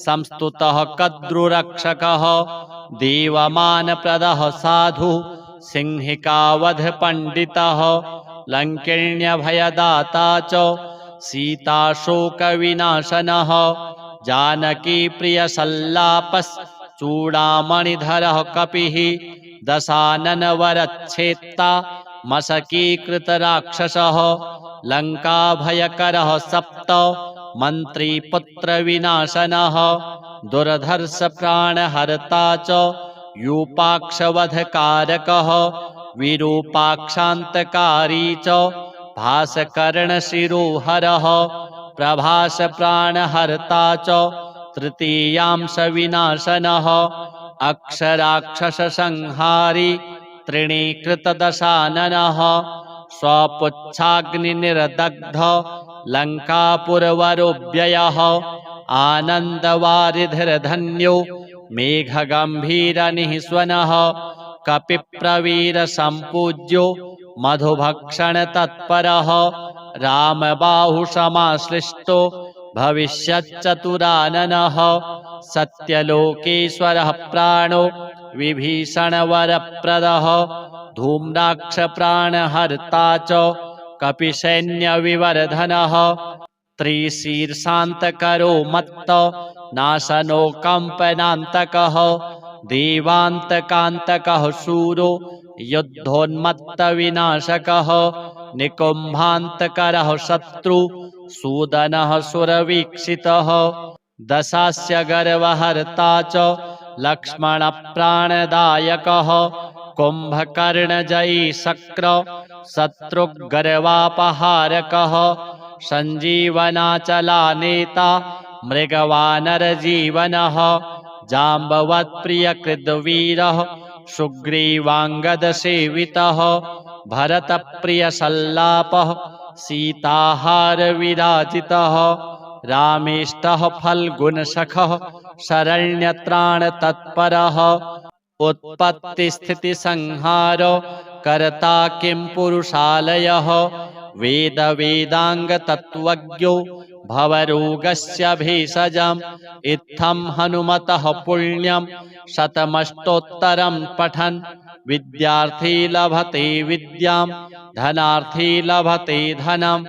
संस्तुतः कद्रुरक्षकः देवमानप्रदः साधु सिंहिकावध पंडितः लंकिण्यभयदाता च सीताशोकविनाशनः जानकी प्रियसल्लापश्चूडामणिधरः कपिः दशाननवरच्छेत्ता मशकीकृतराक्षसः लङ्काभयकरः सप्त मन्त्रीपुत्रविनाशनः दुर्धर्षप्राणहर्ता च यूपाक्षवधकारकः विरूपाक्षान्तकारी च भासकर्णशिरोहरः प्रभासप्राणहर्ता च तृतीयांशविनाशनः अक्षराक्षससंहारी त्रिणीकृतदशाननः स्वपुच्छाग्निनिर्दग्ध लङ्कापुरवरोऽव्ययः आनन्दवारिधिर्धन्यो मेघगम्भीरनिःस्वनः कपिप्रवीरसम्पूज्यो मधुभक्षणतत्परः रामबाहुसमाश्लिष्टो भविष्यच्चतुराननः सत्यलोकेश्वरः प्राणो विभीषणवरप्रदः धूम्राक्षप्राणहर्ता च कपिसैन्यविवर्धनः त्रिशीर्षान्तकरो मत्त नाशनो कम्पनान्तकः देवान्तकान्तकः शूरो युद्धोन्मत्तविनाशकः निकुम्भान्तकरः शत्रु सूदनः सुरवीक्षितः दशास्य गर्वहर्ता च लक्ष्मणप्राणदायकः कुम्भकर्णजयी शक्र शत्रुगर्वापहारकः सञ्जीवनाचलानेता मृगवानरजीवनः जाम्बवत्प्रियकृद्वीरः सुग्रीवाङ्गदसेवितः भरतप्रियसल्लापः सीताहारविराजितः रामेष्टः फल्गुनसखः शरण्यत्राणतत्परः उत्पत्तिस्थितिसंहार कर्ता किं पुरुषालयः वेदवेदाङ्गतत्त्वज्ञो भवरोगस्य भेषजम् इत्थं हनुमतः पुण्यं शतमष्टोत्तरं पठन् विद्यार्थी लभते विद्यां धनार्थी लभते धनं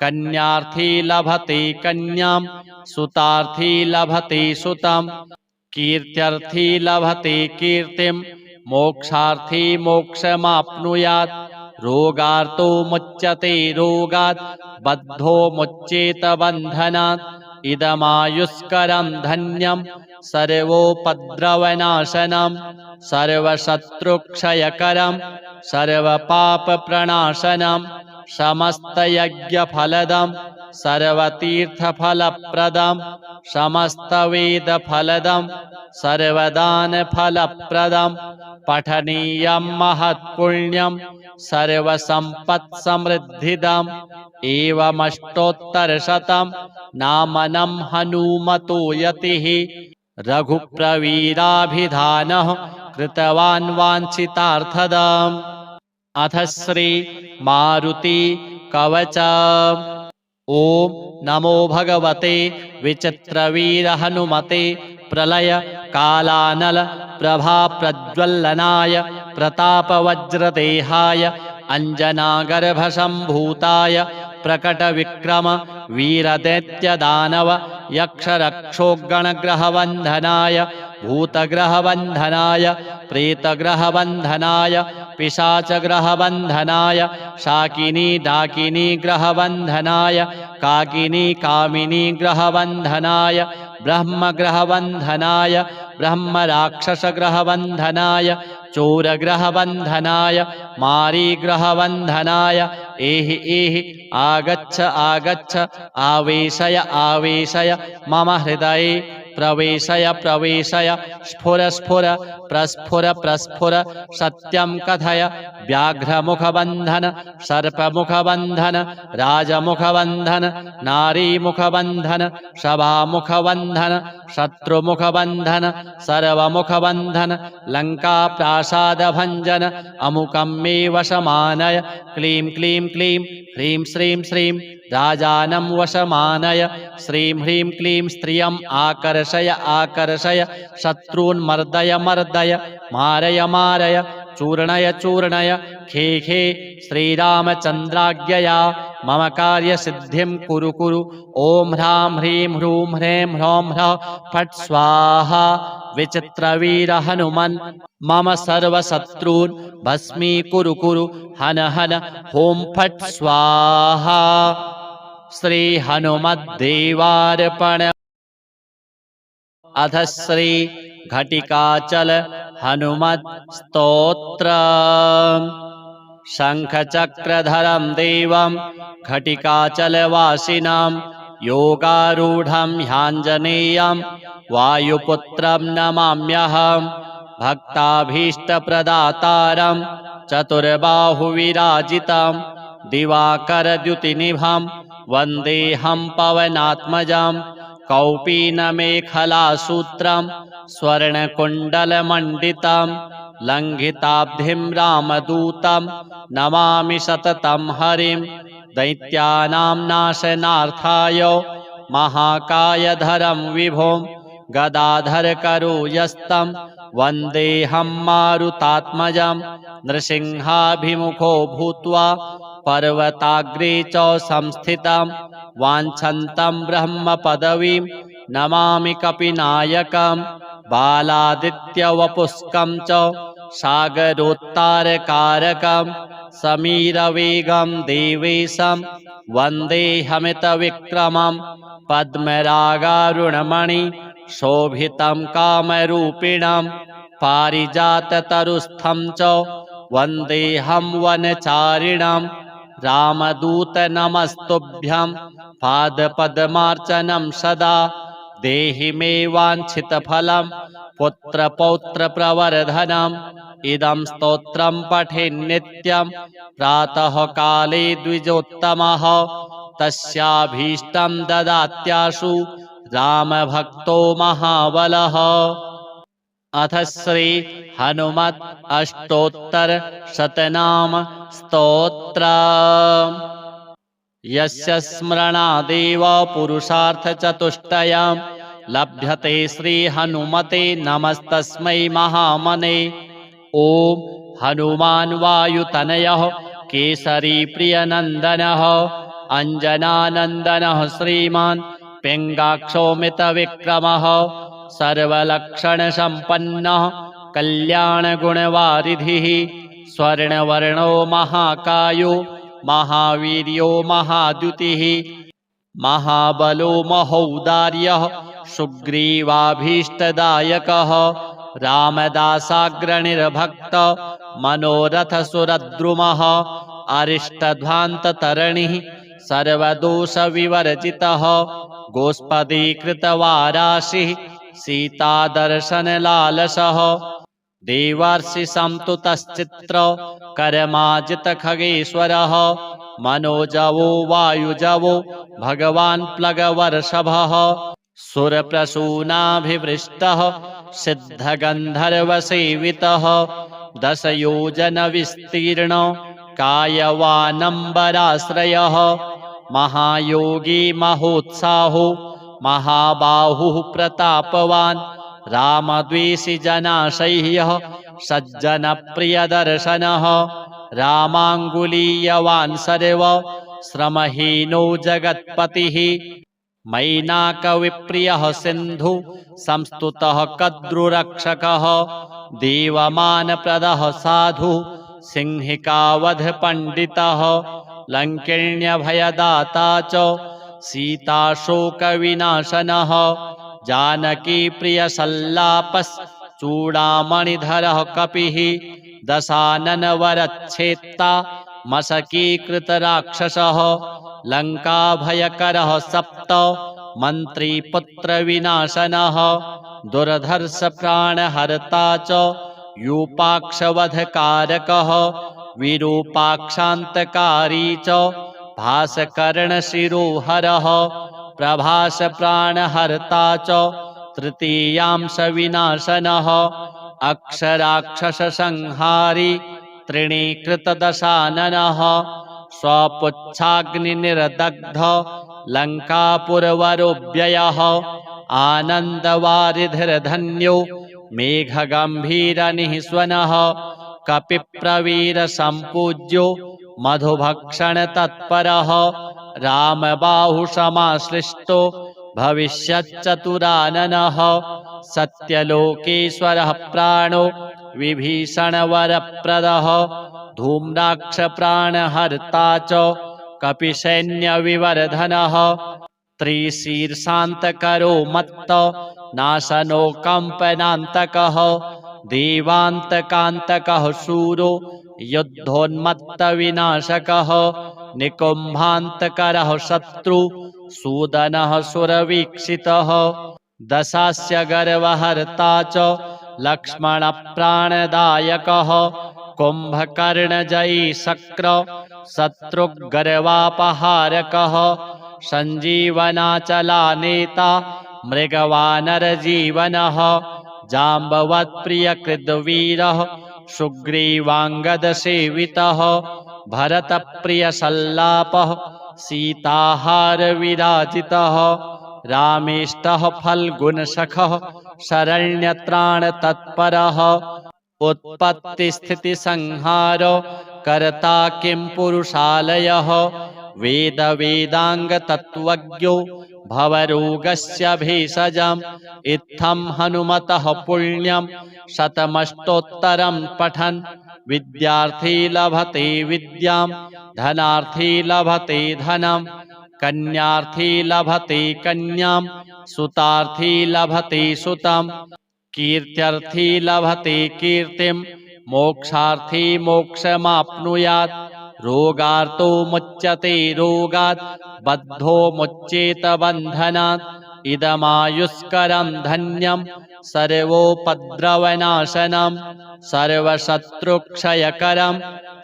कन्यार्थी लभते कन्यां सुतार्थी लभते सुतं कीर्त्यर्थी लभते कीर्तिं मोक्षार्थी मोक्षमाप्नुयात् रोगार्तो मुच्यते रोगात् बद्धो मुच्येत बन्धनात् इदमायुष्करं धन्यं सर्वोपद्रवनाशनं सर्वशत्रुक्षयकरं सर्वपापप्रणाशनं समस्तयज्ञफलदं सर्वतीर्थफलप्रदं समस्तवेदफलदं सर्वदानफलप्रदं पठनीयं महत्पुण्यं सर्वसम्पत्समृद्धिदम् एवमष्टोत्तरशतं नामनं हनुमतो यतिः रघुप्रवीराभिधानः कृतवान् वाञ्छितार्थदम्। अथ श्री मारुति कवच। ओम नमो भगवते विचित्रवीर हनुमते प्रलय कालानल प्रभा प्रज्वलनाय प्रतापवज्रदेहाय अंजनागर्भसम्भूताय प्रकट विक्रम वीरदैत्यदानव यक्षरक्षोगणग्रहवन्धनाय भूतग्रहवन्धनाय प्रेतग्रहवन्धनाय पिशाचग्रहवन्धनाय शाकिनी डाकिनी ग्रहवन्धनाय काकिनी कामिनी ग्रहवन्धनाय ब्रह्मग्रहवन्धनाय ब्रह्मराक्षसग्रहवन्धनाय चोरग्रहवन्धनाय मारीग्रहवन्धनाय एहि एहि आगच्छ आगच्छ आवेशय आवेशय मम हृदये प्रवेशय प्रवेशय स्फुर स्फुर प्रस्फुर प्रस्फुर सत्यं कथय व्याघ्रमुखबन्धन सर्पमुखबन्धन राजमुखबन्धन नारीमुखबन्धन सभामुखबन्धन शत्रुमुखबन्धन सर्वमुखबन्धन लङ्काप्रासादभञ्जन अमुकं मे वशमानय क्लीं क्लीं क्लीं ह्रीं श्रीं श्रीं राजानं वशमानय श्रीं ह्रीं क्लीं स्त्रियम् आकर्षय आकर्षय शत्रून् मर्दय मर्दय मारय मारय चूर्णय चूर्णय खे खे श्रीरामचन्द्राज्ञया मम कार्यसिद्धिं कुरु कुरु ॐ ह्रां ह्रीं ह्रूं ह्रें ह्रौं ह्रः फट् स्वाहा विचित्रवीर हनुमन् मम सर्वशत्रून् भस्मीकुरु कुरु हन हन ॐ फट् स्वाहा। श्री हनुमद्देवार्पण। अथ श्री घटिकाचल हनुमत् स्तोत्र। शङ्खचक्रधरं देवं घटिकाचलवासिनं योगारूढं ह्याञ्जनेयं वायुपुत्रं नमाम्यहं भक्ताभीष्टप्रदातारं चतुर्बाहुविराजितं दिवाकरद्युतिनिभं वन्देऽहं पवनात्मजं कौपीनमेखलासूत्रं स्वर्णकुण्डलमण्डितं लङ्घिताब्धिं रामदूतं नमामि सततं हरिं दैत्यानां नाशनार्थाय महाकायधरं विभुं गदाधरकरो-यस्तं वन्देऽहं मारुतात्मजं नृसिंहाभिमुखो भूत्वा पर्वताग्रे च संस्थितं वाञ्छन्तं ब्रह्मपदवीं नमामि कपिनायकं बालादित्यवपुष्कं च सागरोत्तारकारकं समीरवेगं देवेशं वन्देऽहमितविक्रमं पद्मरागारुणमणि शोभितं कामरूपिणं पारिजाततरुस्थं च वन्देऽहं वनचारिणं रामदूत नमस्तुभ्यं पादपद्मार्चनं सदा देहि मे वाञ्छितफलं पुत्रपौत्रप्रवर्धनम् इदं स्तोत्रं पठेन्नित्यं प्रातः काले द्विजोत्तमः तस्याभीष्टं ददात्याशु रामभक्तो महाबलः। अथ श्री हनुमत् अष्टोत्तर शतनाम स्तोत्र। यस्य स्मरणादेव पुरुषार्थचतुष्टयं लभ्यते श्री हनुमते नमस्तस्मै महामने। ॐ हनुमान् वायुतनयः केसरी प्रियनन्दनः अञ्जनानन्दनः श्रीमान् पिङ्गाक्षोमितविक्रमः सर्वलक्षणसम्पन्नः कल्याणगुणवारिधिः स्वर्णवर्णो महाकायो महावीर्यो महाद्युतिः महाबलो महौदार्यः सुग्रीवाभीष्टदायकः रामदासाग्रणिर्भक्त मनोरथसुरद्रुमः अरिष्टध्वान्ततरणिः सर्वदोषविवर्जितः गोष्पदीकृतवाराशिः सीतादर्शनलालसः देवर्षिसंस्तुतश्चित्र कर्माजितखगेश्वरः मनोजवो वायुजवो भगवान् प्लगवर्षभः सुरप्रसूनाभिवृष्टः सिद्धगन्धर्वसेवितः दशयोजनविस्तीर्ण कायवानम्बराश्रयः महायोगी महोत्साहो महाबाहुः प्रतापवान् रामद्वेषी जनाशय्यः सज्जनप्रियदर्शनः रामाङ्गुलीयवान् सर्व श्रमहीनो जगत्पतिः मैनाकविप्रियः सिन्धु संस्तुतः कद्रुरक्षकः देवमानप्रदः साधु सिंहिकावधपण्डितः लङ्किण्यभयदाता च सीताशोकविनाशनः जानकीप्रियसल्लापश्चूडामणिधरः कपिः दशाननवरच्छेत्ता मशकीकृतराक्षसः लङ्काभयकरः सप्त मन्त्रीपुत्रविनाशनः दुर्धर्षप्राणहर्ता च यूपाक्षवधकारकः विरूपाक्षान्तकारी च भासकर्णशिरोहरः प्रभासप्राणहर्ता च तृतीयांशविनाशनः अक्षराक्षससंहारी तृणीकृतदशाननः स्वपुच्छाग्निनिर्दग्ध लङ्कापुरवरोऽव्ययः आनन्दवारिधिर्धन्यो मेघगम्भीरनिःस्वनः कपिप्रवीरसम्पूज्यो मधुभक्षणतत्परः रामबाहुसमाश्लिष्टो भविष्यच्चतुराननः सत्यलोकेश्वरः प्राणो विभीषणवरप्रदः धूम्राक्षप्राणहर्ता च कपिसैन्यविवर्धनः त्रिशीर्षान्तकरो मत्त नाशनो कम्पनान्तकः देवान्तकान्तकः शूरो युद्धोन्मत्तविनाशकः निकुम्भान्तकरः शत्रु सूदनः सुरवीक्षितः दशास्य गर्वहर्ता च लक्ष्मणप्राणदायकः कुम्भकर्णजयी शक्र शत्रुगर्वापहारकः सञ्जीवनाचला नेता मृगवानरजीवनः जाम्बवत्प्रियकृद्वीरः सुग्रीवाङ्गदसेवितः भरतप्रियसल्लापः सीताहारविराजितः रामेष्टः फल्गुनसखः शरण्यत्राणतत्परः उत्पत्तिस्थितिसंहार कर्ता किं पुरुषालयः वेदवेदाङ्गतत्त्वज्ञो भवरोगस्य भेषजम् इत्थं हनुमतः पुण्यं शतमष्टोत्तरं पठन् विद्यार्थी लभते विद्यां धनार्थी लभते धनं कन्यार्थी लभते कन्यां सुतार्थी लभते सुतं कीर्त्यर्थी लभते कीर्तिं मोक्षार्थी मोक्षमाप्नुयात् रोगार्तो मुच्यते रोगात् बद्धो मुच्येत बन्धनात् इदमायुष्करं धन्यं सर्वोपद्रवनाशनं सर्वशत्रुक्षयकरं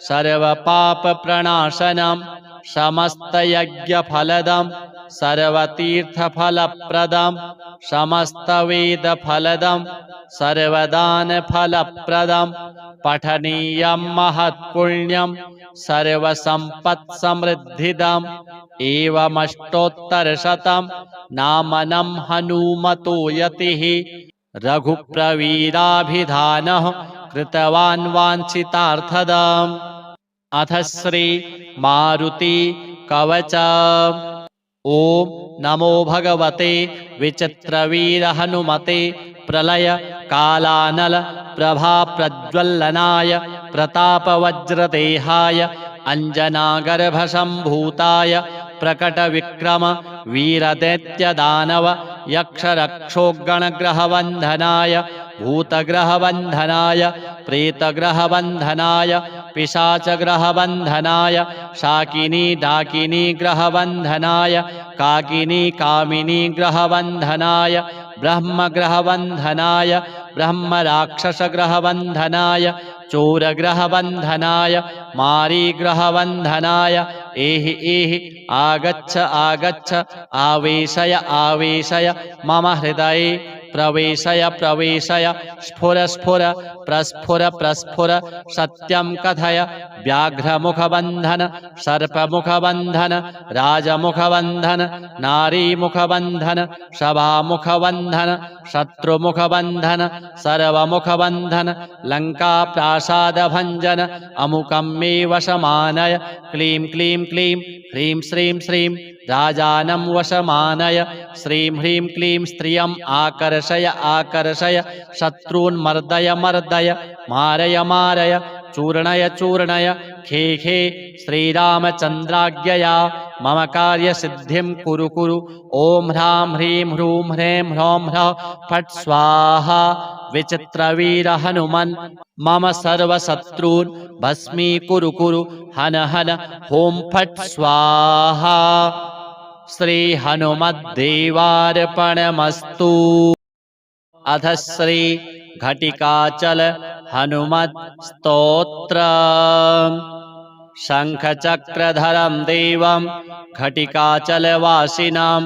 सर्वपापप्रणाशनं समस्तयज्ञफलदं सर्वतीर्थफलप्रदं समस्तवेदफलदं सर्वदानफलप्रदं पठनीयं महत्पुण्यं सर्वसम्पत्समृद्धिदम् एवमष्टोत्तरशतं नामनं हनुमतो यतिः रघुप्रवीराभिधानः कृतवान् वाञ्छितार्थदम्। अथ श्री मारुति कवच। ओम नमो भगवते विचित्रवीर हनुमते प्रलय कालानल प्रभा प्रज्वलनाय प्रतापवज्रदेहाय अंजनागर्भसम्भूताय प्रकट विक्रम वीरदैत्यदानव यक्षरक्षोगणग्रहवन्धनाय भूतग्रहवन्धनाय प्रेतग्रहवन्धनाय पिशाचग्रहवन्धनाय शाकिनी डाकिनी ग्रहवन्धनाय काकिनी कामिनी ग्रहवन्धनाय ब्रह्मग्रहवन्धनाय ब्रह्मराक्षसग्रहवन्धनाय चोरग्रहवन्धनाय मारीग्रहवन्धनाय एहि एहि आगच्छ आगच्छ आवेशय आवेशय मम हृदये प्रवेशय प्रवेशय स्फुर स्फुर प्रस्फुर प्रस्फुर सत्यं कथय व्याघ्रमुखबन्धन सर्पमुखबन्धन राजमुखबन्धन नारीमुखबन्धन सभामुखबन्धन शत्रुमुखबन्धन सर्वमुखबन्धन लङ्काप्रासादभञ्जन अमुकं मे वशमानय क्लीं क्लीं क्लीं ह्रीं श्रीं श्रीं राजानं वशमानय श्रीं ह्रीं क्लीं स्त्रियम् आकर्षय आकर्षय शत्रून् मर्दय मर्दय मारय मारय चूर्णय चूर्णय खे खे श्रीरामचन्द्राज्ञया मम कार्यसिद्धिं कुरु कुरु ॐ ह्रां ह्रीं ह्रूं ह्रैं ह्रौं ह्रः फट् स्वाहा विचित्रवीर हनुमन् मम सर्वशत्रून् भस्मीकुरु कुरु हन हन ॐ फट् स्वाहा। श्री हनुमद्देवार्पणमस्तु। अथ श्री घटिकाचल हनुमत् स्तोत्र। शङ्खचक्रधरं देवं घटिकाचलवासिनां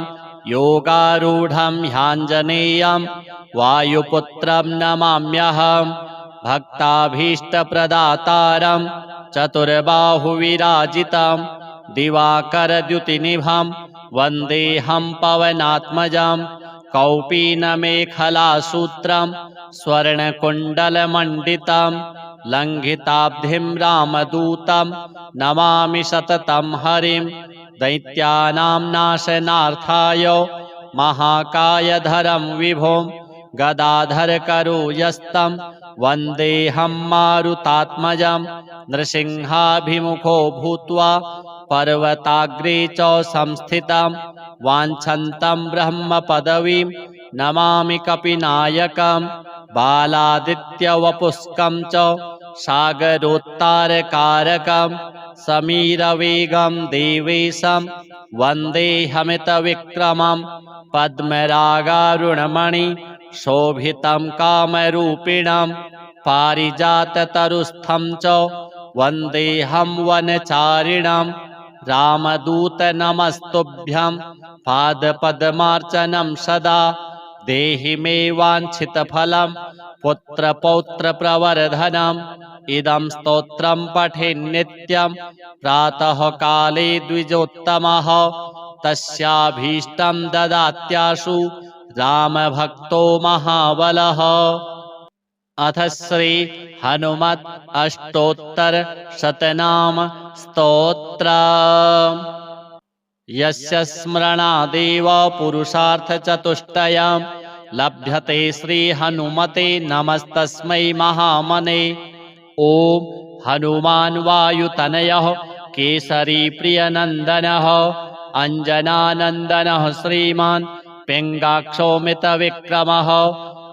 योगारूढं ह्याञ्जनेयं वायुपुत्रं नमाम्यहं भक्ताभीष्टप्रदातारं चतुर्बाहुविराजितं दिवाकरद्युतिनिभं वन्देऽहं पवनात्मजं कौपीनमेखलासूत्रं स्वर्णकुण्डलमण्डितं लङ्घिताब्धिं रामदूतं नमामि सततं हरिं दैत्यानां नाशनार्थाय महाकायधरं विभुं गदाधरकरुयस्तं वन्देऽहं मारुतात्मजं नृसिंहाभिमुखो भूत्वा पर्वताग्रे च संस्थितं वाञ्छन्तं ब्रह्मपदवीं नमामि कपिनायकं बालादित्यवपुष्कं च सागरोत्तारकारकं समीरवेगं देवेशं वन्देऽहमितविक्रमं पद्मरागारुणमणि शोभितं कामरूपिणं पारिजाततरुस्थं च वन्देऽहं वनचारिणं रामदूत नमस्तुभ्यं पादपद्मार्चनं सदा देहि मे वाञ्छितफलं पुत्रपौत्रप्रवर्धनम् इदं स्तोत्रं पठेन्नित्यं प्रातः काले द्विजोत्तमः तस्याभीष्टं ददात्याशु रामभक्तो महाबलः। अथ श्री हनुमत् अष्टोत्तर शतनाम स्तोत्र। यस्य स्मरणादेव पुरुषार्थचतुष्टयं लभ्यते श्री हनुमते नमस्तस्मै महामने। ओम हनुमान वायुतनयः केसरी प्रियनन्दनः अंजनानन्दनः श्रीमान् पिङ्गाक्षोमितविक्रमः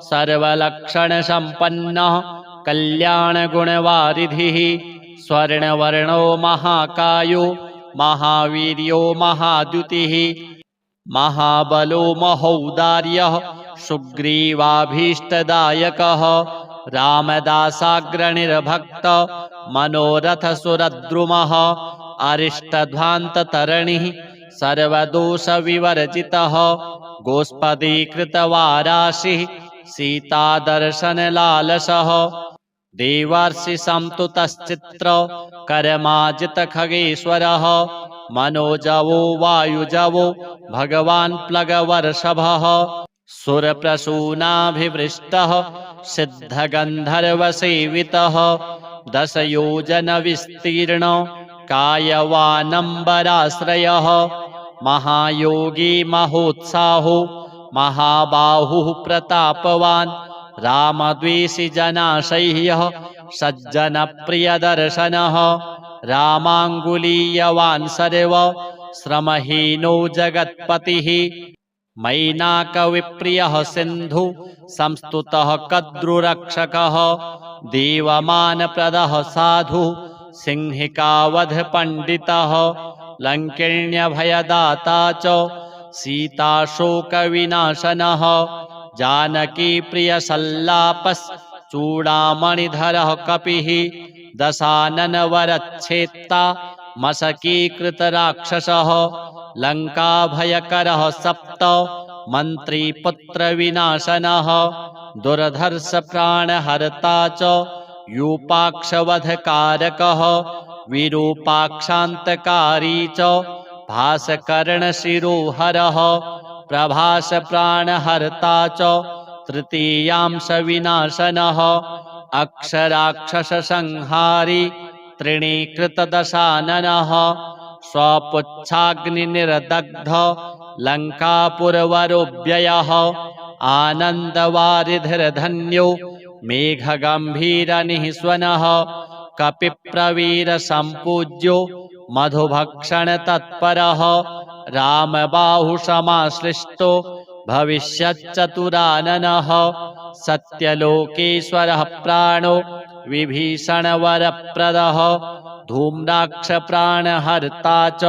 सर्वलक्षणसम्पन्नः कल्याणगुणवारिधिः स्वर्णवर्णो महाकायो महावीर्यो महाद्युतिः महाबलो महौदार्यः सुग्रीवाभीष्टदायकः रामदासाग्रनिर्भक्त मनोरथसुरद्रुमः अरिष्टध्वान्ततरणिः सर्वदोषविवर्जितः गोष्पदीकृतवाराशिः सीतादर्शनलालसः देवर्षिसंस्तुतश्चित्र कर्माजितखगेश्वरः मनोजवो वायुजवो भगवान् प्लगवर्षभः सुरप्रसूनाभिवृष्टः सिद्धगन्धर्वसेवितः दशयोजनविस्तीर्ण कायवानम्बराश्रयः महायोगी महोत्साहो महाबाहुः प्रतापवान् रामद्वेषी जनाशय्यः सज्जनप्रियदर्शनः रामाङ्गुलीयवान् सर्व श्रमहीनो जगत्पतिः मैनाकविप्रियः सिन्धु संस्तुतः कद्रुरक्षकः देवमानप्रदः साधु सिंहिकावधपण्डितः लङ्किण्यभयदाता च सीताशोकविनाशनः जानकीप्रियसल्लापश्चूडामणिधरः कपिः दशाननवरच्छेत्ता मशकीकृतराक्षसः लङ्काभयकरः सप्त मन्त्रीपुत्रविनाशनः दुर्धर्षप्राणहर्ता च यूपाक्षवधकारकः विरूपाक्षान्तकारी च भासकर्णशिरोहरः प्रभासप्राणहर्ता च तृतीयांशविनाशनः अक्षराक्षससंहारी तृणीकृतदशाननः स्वपुच्छाग्निनिर्दग्ध लङ्कापुरवरोऽव्ययः आनन्दवारिधिर्धन्यो मेघगम्भीरनिःस्वनः कपिप्रवीरसम्पूज्यो मधुभक्षणतत्परः रामबाहुसमाश्लिष्टो भविष्यच्चतुराननः सत्यलोकेश्वरः प्राणो विभीषणवरप्रदः धूम्राक्षप्राणहर्ता च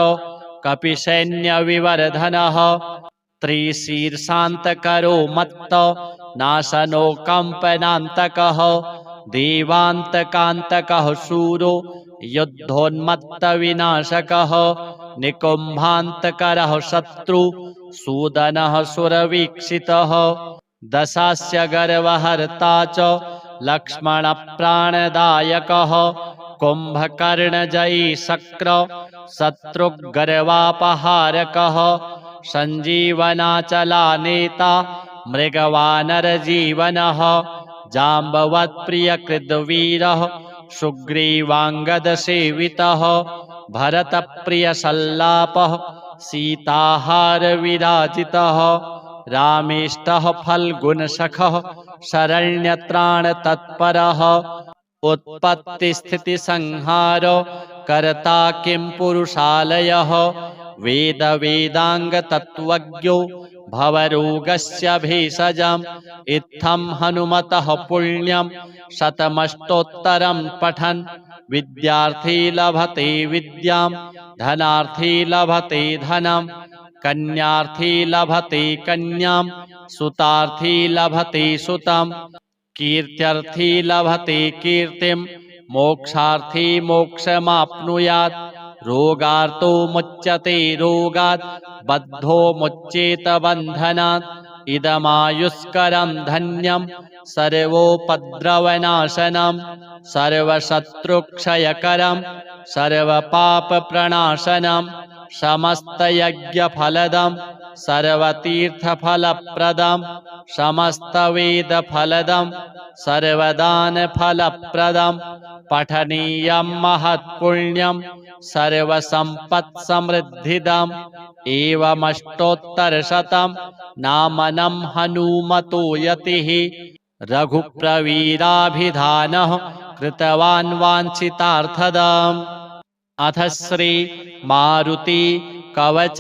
कपिसैन्यविवर्धनः त्रिशीर्षान्तकरो मत्त नाशनो कम्पनान्तकः देवान्तकान्तकः शूरो युद्धोन्मत्तविनाशकः निकुम्भान्तकरः शत्रु सूदनः सुरवीक्षितः दशास्य गर्वहर्ता च लक्ष्मणप्राणदायकः कुम्भकर्णजयी शक्र शत्रुगर्वापहारकः सञ्जीवनाचलानेता मृगवानरजीवनः जाम्बवत्प्रियकृद्वीरः सुग्रीवाङ्गदसेवितः भरतप्रियसल्लापः सीताहारविराजितः रामेष्टः फल्गुनसखः शरण्यत्राणतत्परः उत्पत्तिस्थितिसंहारो कर्ता किं पुरुषालयः वेदाङ्गतत्त्वज्ञो भवरोगस्य भेषजम् इत्थं हनुमतः पुण्यं शतमष्टोत्तरं पठन् विद्यार्थी लभते विद्यां धनार्थी लभते धनं कन्यार्थी लभते कन्यां सुतार्थी लभते सुतं कीर्त्यर्थी लभते कीर्तिं मोक्षार्थी मोक्षमाप्नुयात् रोगार्तो मुच्यते रोगात् बद्धो मुच्येत बन्धनात् इदमायुष्करं धन्यं सर्वोपद्रवनाशनं सर्वशत्रुक्षयकरं सर्वपापप्रणाशनं समस्तयज्ञफलदं सर्वतीर्थफलप्रदं समस्तवेदफलदं सर्वदानफलप्रदं पठनीयं महत्पुण्यं सर्वसम्पत्समृद्धिदम् एवमष्टोत्तरशतं नामनं हनुमतो यतिः रघुप्रवीराभिधानः कृतवान् वाञ्छितार्थदम्। अथ श्री मारुति कवच।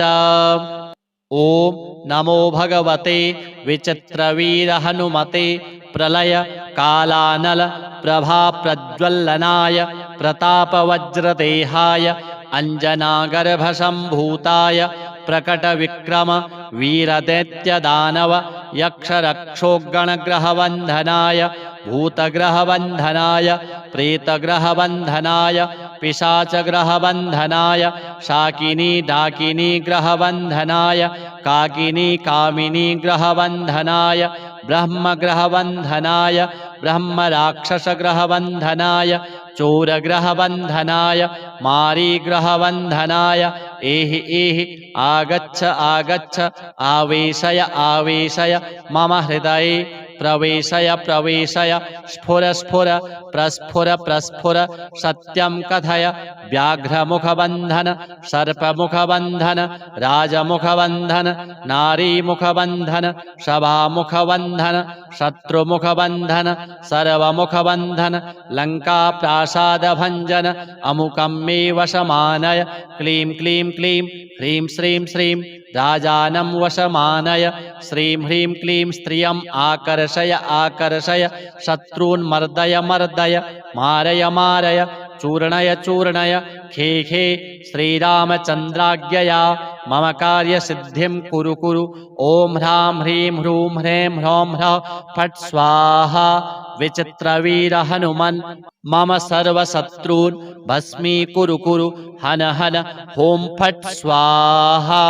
ओम नमो भगवते विचित्रवीर हनुमते प्रलय कालानल प्रभा प्रज्वलनाय प्रतापवज्रदेहाय अंजनागर्भसम्भूताय प्रकट विक्रम वीरदैत्यदानव यक्षरक्षोगणग्रहवन्धनाय भूतग्रहवन्धनाय प्रेतग्रहवन्धनाय पिशाचग्रहवन्धनाय शाकिनी डाकिनी ग्रहवन्धनाय काकिनी कामिनी ग्रहवन्धनाय ब्रह्मग्रहवन्धनाय ब्रह्मराक्षसग्रहवन्धनाय चोरग्रहवन्धनाय मारीग्रहवन्धनाय एहि एहि आगच्छ आगच्छ आवेशय आवेशय मम हृदये प्रवेशय प्रवेशय स्फुर स्फुर प्रस्फुर प्रस्फुर सत्यं कथय व्याघ्रमुखबन्धन सर्पमुखबन्धन राजमुखबन्धन नारीमुखबन्धन सभामुखबन्धन शत्रुमुखबन्धन सर्वमुखबन्धन लङ्काप्रासादभञ्जन अमुकं मे वशमानय क्लीं क्लीं क्लीं ह्रीं श्रीं श्रीं राजानं वशमानय श्रीं ह्रीं क्लीं स्त्रियम् आकर्षय आकर्षय शत्रून् मर्दय मर्दय मारय मारय चूर्णय चूर्णय खे खे श्रीरामचन्द्राज्ञया मम कार्यसिद्धिं कुरु कुरु ॐ ह्रां ह्रीं ह्रूं ह्रैं ह्रौं ह्रः फट् स्वाहा विचित्रवीर हनुमन् मम सर्वशत्रून् भस्मीकुरु कुरु हन हन ॐ फट् स्वाहा।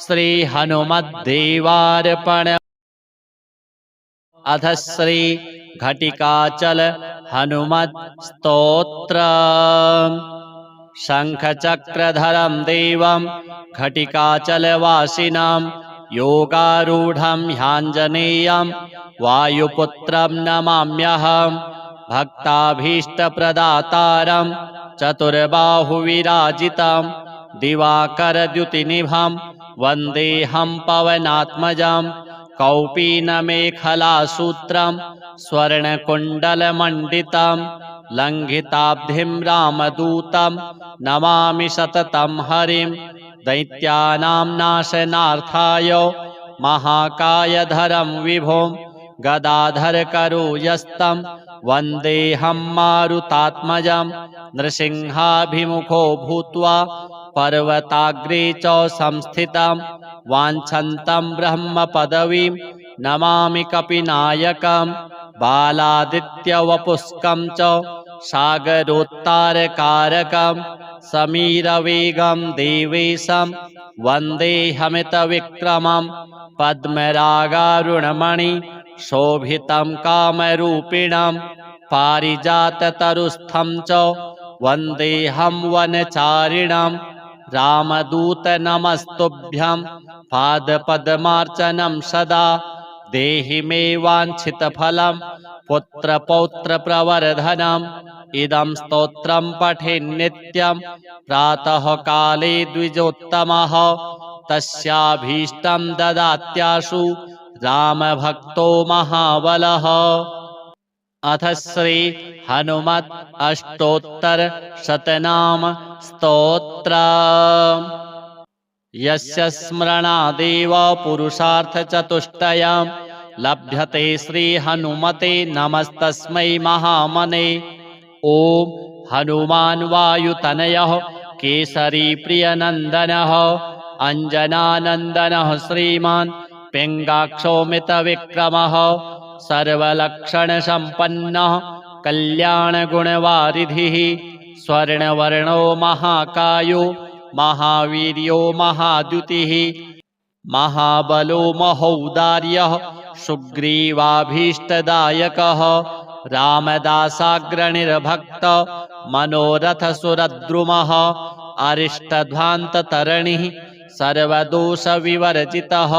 श्री हनुमद्देवार्पण। अथ श्री घटिकाचल हनुमत् स्तोत्र। शंखचक्रधरं देवं घटिकाचलवासिनं योगारूढं ह्याञ्जनेयं वायुपुत्रं नमाम्यहं भक्ताभीष्टप्रदातारं चतुर्बाहुविराजितं दिवाकरद्युतिनिभं वन्देऽहं पवनात्मजं कौपीनमेखलासूत्रं स्वर्णकुण्डलमण्डितं लङ्घिताब्धिं रामदूतं नमामि सततं हरिं दैत्यानां नाशनार्थाय महाकायधरं विभुं गदाधरकरो यस्तं वन्देऽहं मारुतात्मजं नृसिंहाभिमुखो भूत्वा पर्वताग्रे च संस्थितं वाञ्छन्तं ब्रह्मपदवीं नमामि कपिनायकं बालादित्यवपुष्कं च सागरोत्तारकारकं समीरवेगं देवेशं वन्देऽहमितविक्रमं पद्मरागारुणमणि शोभितं कामरूपिणं पारिजाततरुस्थं च वन्देऽहं वनचारिणं रामदूत नमस्तुभ्यं पादपद्मार्चनं सदा देहि मे वाञ्छितफलं पुत्रपौत्रप्रवर्धनं इदं स्तोत्रं पठेन्नित्यं प्रातः काले द्विजोत्तमः तस्याभीष्टं ददात्याशु रामभक्तो महाबलः। अथ श्री हनुमत् अष्टोत्तर शतनाम स्तोत्र। यस्य स्मरणादेव पुरुषार्थचतुष्टयं लभ्यते श्री हनुमते नमस्तस्मै महामने। ओम हनुमान वायुतनयः केसरी प्रियनन्दनः अंजनानन्दनः श्रीमान् पिङ्गाक्षोमितविक्रमः सर्वलक्षणसम्पन्नः कल्याणगुणवारिधिः स्वर्णवर्णो महाकायो महावीर्यो महाद्युतिः महाबलो महौदार्यः सुग्रीवाभीष्टदायकः रामदासाग्रणिर्भक्त मनोरथसुरद्रुमः अरिष्टध्वान्ततरणिः सर्वदोषविवर्जितः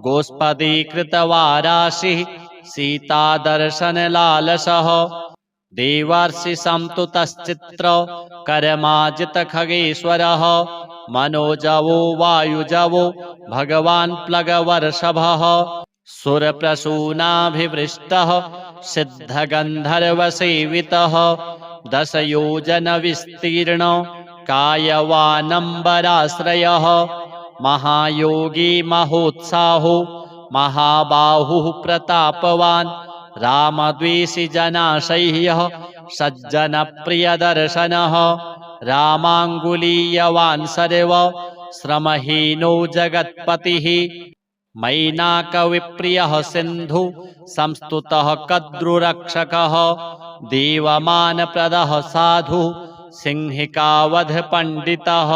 गोष्पदीकृतवाराशिः सीतादर्शनलालसः देवर्षिसंस्तुतश्चित्र कर्माजितखगेश्वरः मनोजवो वायुजवो भगवान् प्लगवर्षभः सुरप्रसूनाभिवृष्टः सिद्धगन्धर्वसेवितः दशयोजनविस्तीर्ण कायवानम्बराश्रयः महायोगी महोत्साहो महाबाहुः प्रतापवान् रामद्वेषी जनाशय्यः सज्जनप्रियदर्शनः रामाङ्गुलीयवान् सर्व श्रमहीनो जगत्पतिः मैनाकविप्रियः सिन्धु संस्तुतः कद्रुरक्षकः देवमानप्रदः साधु सिंहिकावधपण्डितः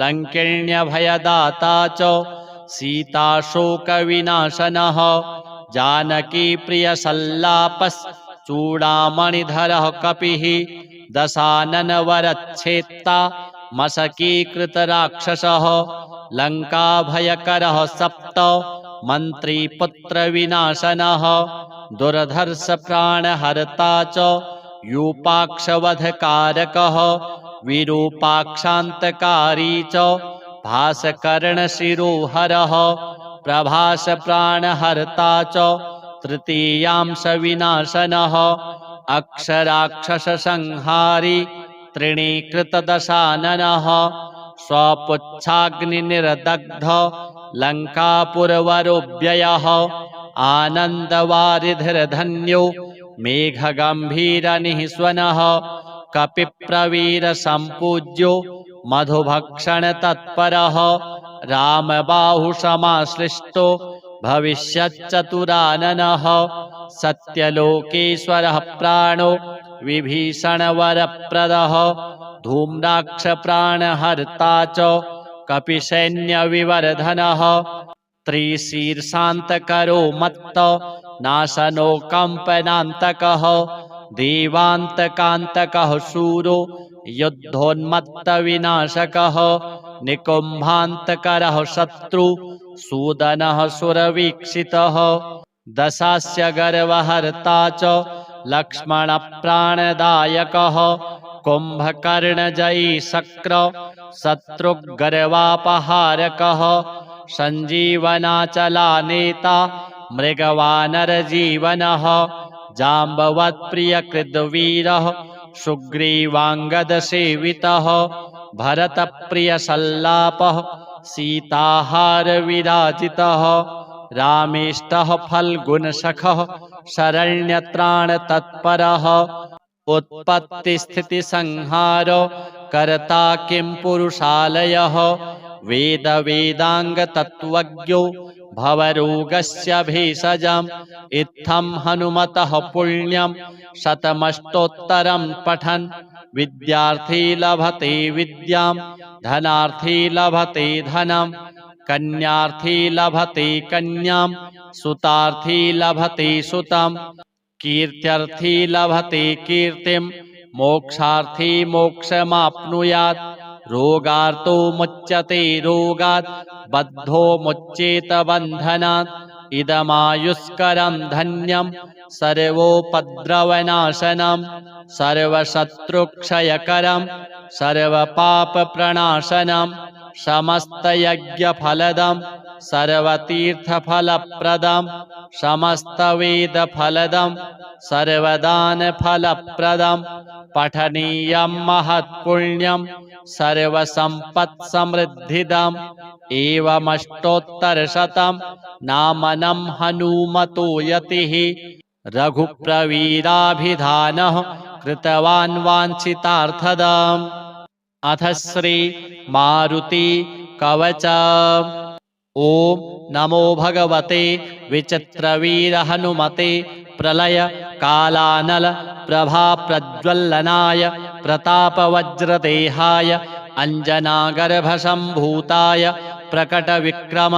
लङ्किण्यभयदाता च सीताशोकविनाशनः जानकीप्रियसल्लापश्चूडामणिधरः कपिः दशाननवरच्छेत्ता मशकीकृतराक्षसः लङ्काभयकरः सप्त मन्त्रीपुत्रविनाशनः दुर्धर्षप्राणहर्ता च यूपाक्षवधकारकः विरूपाक्षान्तकारी च भासकर्णशिरोहरः प्रभासप्राणहर्ता च तृतीयांशविनाशनः अक्षराक्षससंहारी त्रिणीकृतदशाननः स्वपुच्छाग्निर्दग्ध लङ्कापुरवरोऽव्ययः आनन्दवारिधिर्धन्यो मेघगम्भीरनिःस्वनः कपिप्रवीरसम्पूज्यो मधुभक्षणतत्परः रामबाहुसमाश्लिष्टो भविष्यच्चतुराननः सत्यलोकेश्वरः प्राणो विभीषणवरप्रदः धूम्राक्षप्राणहर्ता च कपिसैन्यविवर्धनः त्रिशीर्षान्तकरो मत्त नाशनो कम्पनान्तकः देवान्तकान्तकः शूरो युद्धोन्मत्तविनाशकः निकुम्भान्तकरः शत्रु सूदनः सुरवीक्षितः दशास्य गर्वहर्ता च लक्ष्मणप्राणदायकः कुम्भकर्णजयी शक्र शत्रुगर्वापहारकः सञ्जीवनाचलानेता मृगवानरजीवनः जाम्बवत्प्रियकृद्वीरः सुग्रीवाङ्गदसेवितः भरतप्रियसल्लापः सीताहारविराजितः रामेष्टः फल्गुनसखः शरण्यत्राणतत्परः उत्पत्तिस्थितिसंहार कर्ता किं पुरुषालयः वेदवेदाङ्गतत्त्वज्ञो भवरोगस्य भेषजम् इत्थं हनुमतः पुण्यं शतमष्टोत्तरं पठन् विद्यार्थी लभते विद्यां धनार्थी लभते धनं कन्यार्थी लभते कन्यां सुतार्थी लभते सुतं कीर्त्यर्थी लभते कीर्तिं मोक्षार्थी मोक्षमाप्नुयात् रोगार्तो मुच्यते रोगात् बद्धो मुच्येत बन्धनात् इदमायुष्करं धन्यं सर्वोपद्रवनाशनं सर्वशत्रुक्षयकरं सर्वपापप्रणाशनं समस्तयज्ञफलदं सर्वतीर्थफलप्रदं समस्तवेदफलदं सर्वदानफलप्रदं पठनीयं महत्पुण्यं सर्वसम्पत्समृद्धिदम् एवमष्टोत्तरशतं नामनं हनुमतो यतिः रघुप्रवीराभिधानः कृतवान् वाञ्छितार्थदम्। अथ श्री मारुति कवच। ओम नमो भगवते विचित्रवीर हनुमते प्रलय कालानल प्रभा प्रज्वलनाय प्रतापवज्रदेहाय अंजनागर्भसम्भूताय प्रकट विक्रम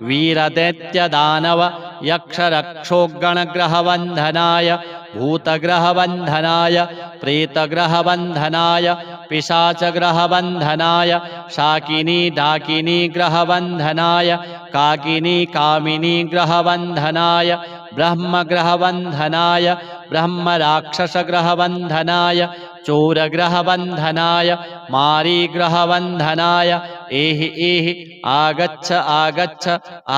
वीरदैत्यदानव यक्षरक्षोगणग्रहवन्धनाय भूतग्रहवन्धनाय प्रेतग्रहवन्धनाय पिशाचग्रहवन्धनाय शाकिनी डाकिनी ग्रहवन्धनाय काकिनी कामिनी ग्रहवन्धनाय ब्रह्मग्रहवन्धनाय ब्रह्मराक्षसग्रहवन्धनाय चोरग्रहवन्धनाय मारीग्रहवन्धनाय एहि एहि आगच्छ आगच्छ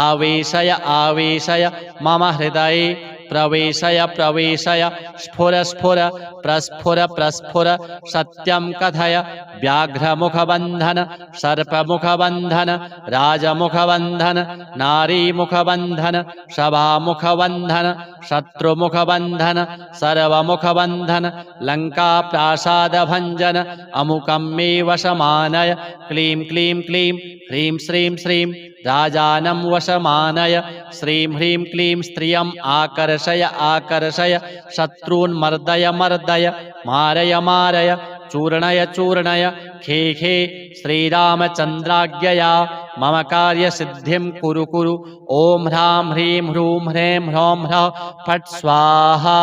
आवेशय आवेशय मम हृदये प्रवेशय प्रवेशय स्फुर स्फुर प्रस्फुर प्रस्फुर सत्यं कथय व्याघ्रमुखबन्धन सर्पमुखबन्धन राजमुखबन्धन नारीमुखबन्धन सभामुखबन्धन शत्रुमुखबन्धन सर्वमुखबन्धन लङ्काप्रासादभञ्जन अमुकं मे वशमानय क्लीं क्लीं क्लीं ह्रीं श्रीं श्रीं राजानं वशमानय श्रीं ह्रीं क्लीं स्त्रियम् आकर्षय आकर्षय शत्रून् मर्दय मर्दय मारय मारय चूर्णय चूर्णय खे खे श्रीरामचन्द्राज्ञया मम कार्यसिद्धिं कुरु कुरु ॐ ह्रां ह्रीं ह्रूं ह्रैं ह्रौं ह्रः फट् स्वाहा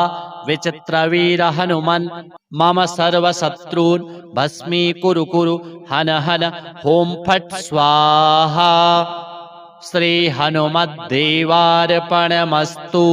विचित्रवीर हनुमन् मम सर्वशत्रून् भस्मीकुरु कुरु हन हन ॐ फट् स्वाहा। श्री हनुमद्देवार्पणमस्तु।